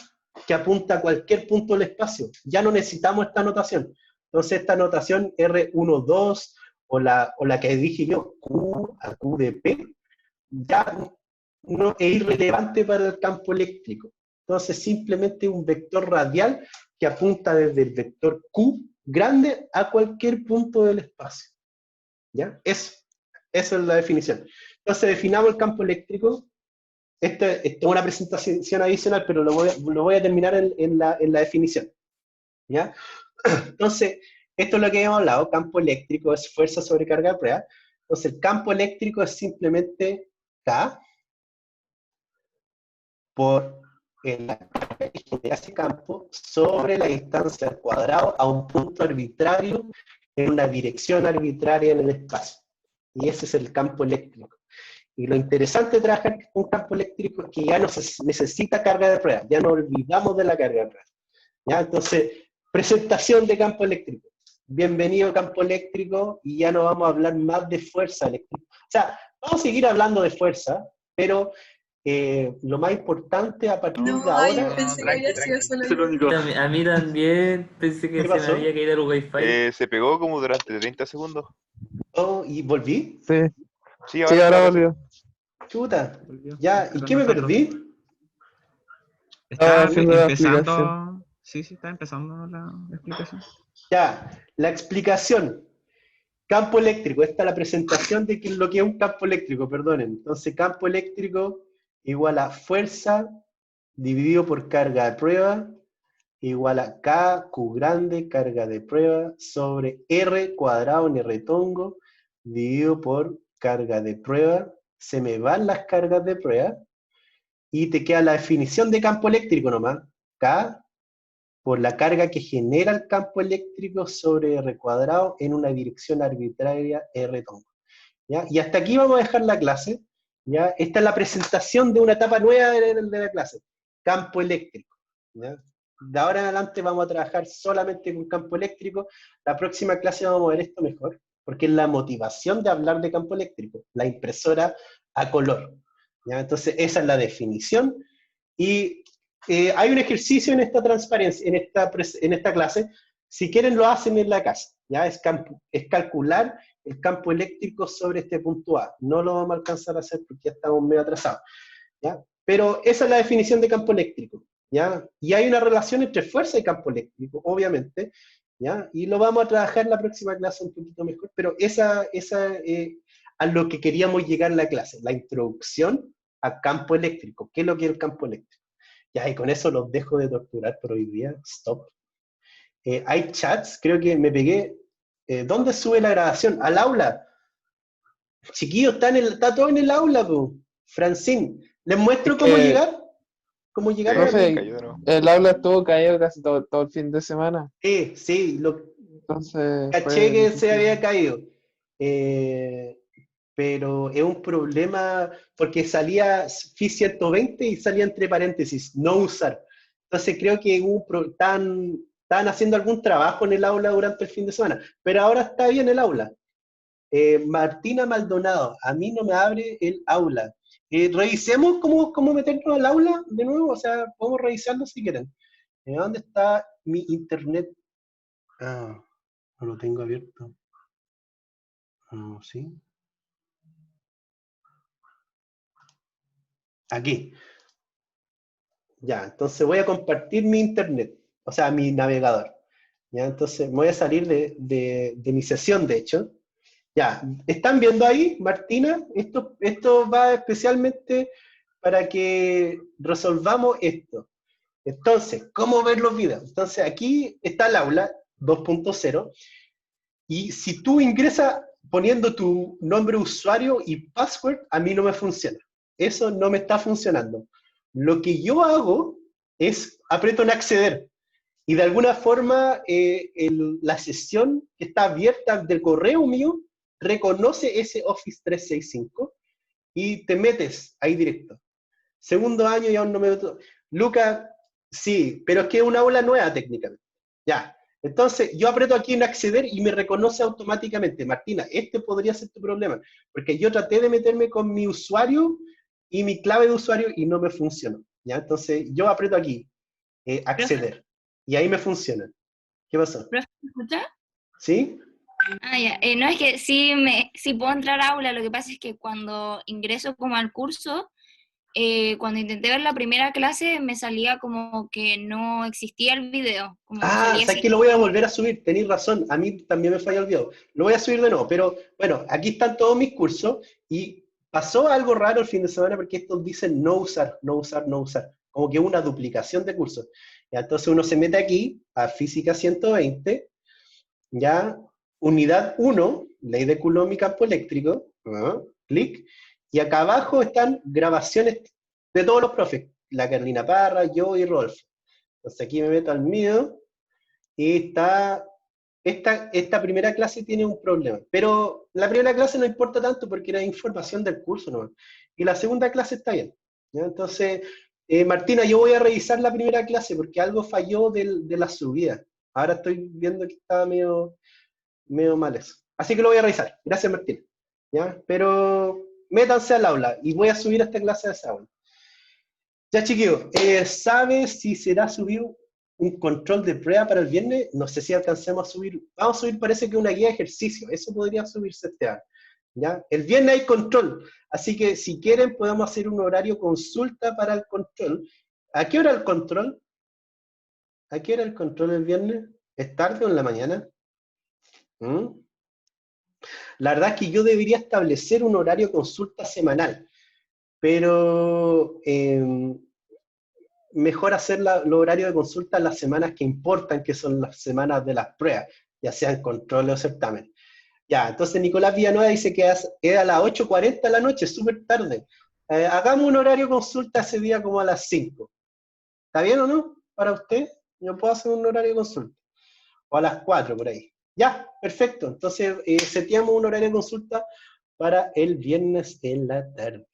que apunta a cualquier punto del espacio. Ya no necesitamos esta notación. Entonces esta notación R12 o la que dije yo, Q a Q de P, ya no es irrelevante para el campo eléctrico. Entonces simplemente un vector radial que apunta desde el vector Q grande a cualquier punto del espacio. ¿Ya? Esa es la definición. Entonces definamos el campo eléctrico. Esto es una presentación adicional, pero lo voy a terminar en la definición. ¿Ya? Entonces, esto es lo que hemos hablado. Campo eléctrico es fuerza sobre carga de prueba. Entonces, el campo eléctrico es simplemente K por la carga que genera ese campo sobre la distancia al cuadrado a un punto arbitrario en una dirección arbitraria en el espacio. Y ese es el campo eléctrico. Y lo interesante de trabajar con un campo eléctrico es que ya no se necesita carga de prueba, ya no olvidamos de la carga de prueba. ¿Ya? Entonces, presentación de campo eléctrico. Bienvenido campo eléctrico, y ya no vamos a hablar más de fuerza eléctrica. O sea, vamos a seguir hablando de fuerza, pero lo más importante a partir de ahora... Pensé que había sido solo A mí también pensé que se me había caído el wifi. Se pegó como durante 30 segundos. Oh, ¿y volví? Sí. Sí, ahora volvió. Chuta. Ya, ¿y qué me perdí? Estaba haciendo la empezando. explicación. Sí, está empezando la explicación. Ya, la explicación. Campo eléctrico, esta es la presentación de lo que es un campo eléctrico, perdonen. Entonces, campo eléctrico igual a fuerza dividido por carga de prueba igual a K, Q grande, carga de prueba, sobre R cuadrado en R tongo, dividido por carga de prueba. Se me van las cargas de prueba, y te queda la definición de campo eléctrico nomás. K por la carga que genera el campo eléctrico sobre R cuadrado en una dirección arbitraria R tongo. ¿Ya? Y hasta aquí vamos a dejar la clase. ¿Ya? Esta es la presentación de una etapa nueva de la clase. campo eléctrico. ¿Ya? De ahora en adelante vamos a trabajar solamente con campo eléctrico. La próxima clase vamos a ver esto mejor, porque es la motivación de hablar de campo eléctrico, la impresora a color. ¿Ya? Entonces, esa es la definición. Y hay un ejercicio en esta transparencia, en esta clase. Si quieren, lo hacen en la casa. ¿Ya? Es calcular el campo eléctrico sobre este punto A. No lo vamos a alcanzar a hacer porque ya estamos medio atrasados. ¿Ya? Pero esa es la definición de campo eléctrico. ¿Ya? Y hay una relación entre fuerza y campo eléctrico, obviamente. ¿Ya? Y lo vamos a trabajar en la próxima clase un poquito mejor. Pero esa a lo que queríamos llegar en la clase, la introducción a campo eléctrico. ¿Qué es lo que es el campo eléctrico? Ya, y con eso los dejo de torturar por hoy día. Stop. Hay chats, creo que me pegué. ¿Dónde sube la grabación? Al aula. Chiquillos, está todo en el aula, po. Francine, ¿les muestro cómo llegar? ¿Cómo llegar? Profe, el aula estuvo caído casi todo el fin de semana. Sí, entonces caché que se había caído. Pero es un problema porque salía FI 120 y salía entre paréntesis, no usar. Entonces creo que estaban haciendo algún trabajo en el aula durante el fin de semana, pero ahora está bien el aula. Martina Maldonado, a mí no me abre el aula. Revisemos cómo meternos al aula de nuevo, o sea, podemos revisarlo si quieren. ¿Dónde está mi internet? No lo tengo abierto. ¿Sí? Aquí. Ya, entonces voy a compartir mi internet, o sea, mi navegador. Ya, entonces voy a salir de mi sesión, de hecho. Ya, ¿están viendo ahí, Martina? Esto va especialmente para que resolvamos esto. Entonces, ¿cómo ver los videos? Entonces, aquí está el aula 2.0, y si tú ingresas poniendo tu nombre de usuario y password, a mí no me funciona. Eso no me está funcionando. Lo que yo hago es aprieto en acceder, y de alguna forma la sesión que está abierta del correo mío reconoce ese Office 365 y te metes ahí directo. Segundo año y aún no me meto. Luca, sí, pero es que es una aula nueva técnicamente. Ya, entonces yo aprieto aquí en acceder y me reconoce automáticamente. Martina, este podría ser tu problema, porque yo traté de meterme con mi usuario y mi clave de usuario y no me funcionó. ¿Ya? Entonces yo aprieto aquí, acceder, y ahí me funciona. ¿Qué pasó? ¿Me escucha? ¿Sí? Ya. No, es que sí puedo entrar a aula, lo que pasa es que cuando ingreso como al curso, cuando intenté ver la primera clase me salía como que no existía el video. ¿Sabes que lo voy a volver a subir? Tenéis razón, a mí también me falla el video. Lo voy a subir de nuevo, pero bueno, aquí están todos mis cursos y pasó algo raro el fin de semana porque estos dicen no usar, no usar, no usar. Como que una duplicación de cursos. Ya, entonces uno se mete aquí a Física 120, ya, Unidad 1, Ley de Coulomb y Campo Eléctrico, clic, y acá abajo están grabaciones de todos los profes, la Carolina Parra, yo y Rolf. Entonces aquí me meto al mío, y esta primera clase tiene un problema, pero la primera clase no importa tanto porque era información del curso nomás, y la segunda clase está bien. ¿Ya? Entonces, Martina, yo voy a revisar la primera clase porque algo falló de la subida. Ahora estoy viendo que estaba medio mal eso. Así que lo voy a revisar. Gracias, Martín. ¿Ya? Pero métanse al aula y voy a subir esta clase a esa aula. Ya, chiquillos, ¿sabes si será subido un control de prueba para el viernes? No sé si alcancemos a subir. Vamos a subir, parece que una guía de ejercicio. Eso podría subirse este año. ¿Ya? El viernes hay control. Así que si quieren podemos hacer un horario consulta para el control. ¿A qué hora el control? ¿A qué hora el control el viernes? ¿Es tarde o en la mañana? La verdad es que yo debería establecer un horario consulta semanal, pero mejor hacer los horarios de consulta en las semanas que importan, que son las semanas de las pruebas, ya sean control o certamen. Ya, entonces Nicolás Villanueva dice que es a las 8:40 de la noche, súper tarde. Hagamos un horario consulta ese día como a las 5. ¿Está bien o no? Para usted, yo puedo hacer un horario de consulta. O a las 4 por ahí. Ya, perfecto. Entonces, seteamos un horario de consulta para el viernes en la tarde.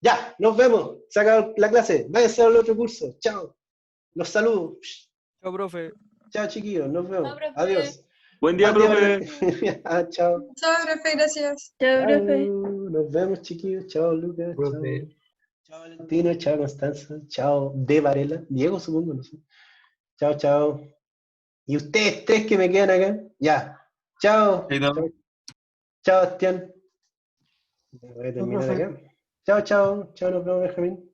Ya, nos vemos. Se acabó la clase. Váyanse al otro curso. Chao. Los saludo. Chao, profe. Chao, chiquillos. Nos vemos. Chao, profe. Adiós. Buen día, profe. Chao. Chao, profe, gracias. Chao, profe. Nos vemos, chiquillos. Chao, Lucas. Profe. Chao, Valentino. Chao, Constanza. Chao, De Varela. Diego, supongo, no sé. Chao, chao. Y ustedes tres que me quedan acá. Ya. Chao. Chao, chao, Bastián. Voy a terminar acá. Chao, chao. Chao, nos vemos, Benjamín.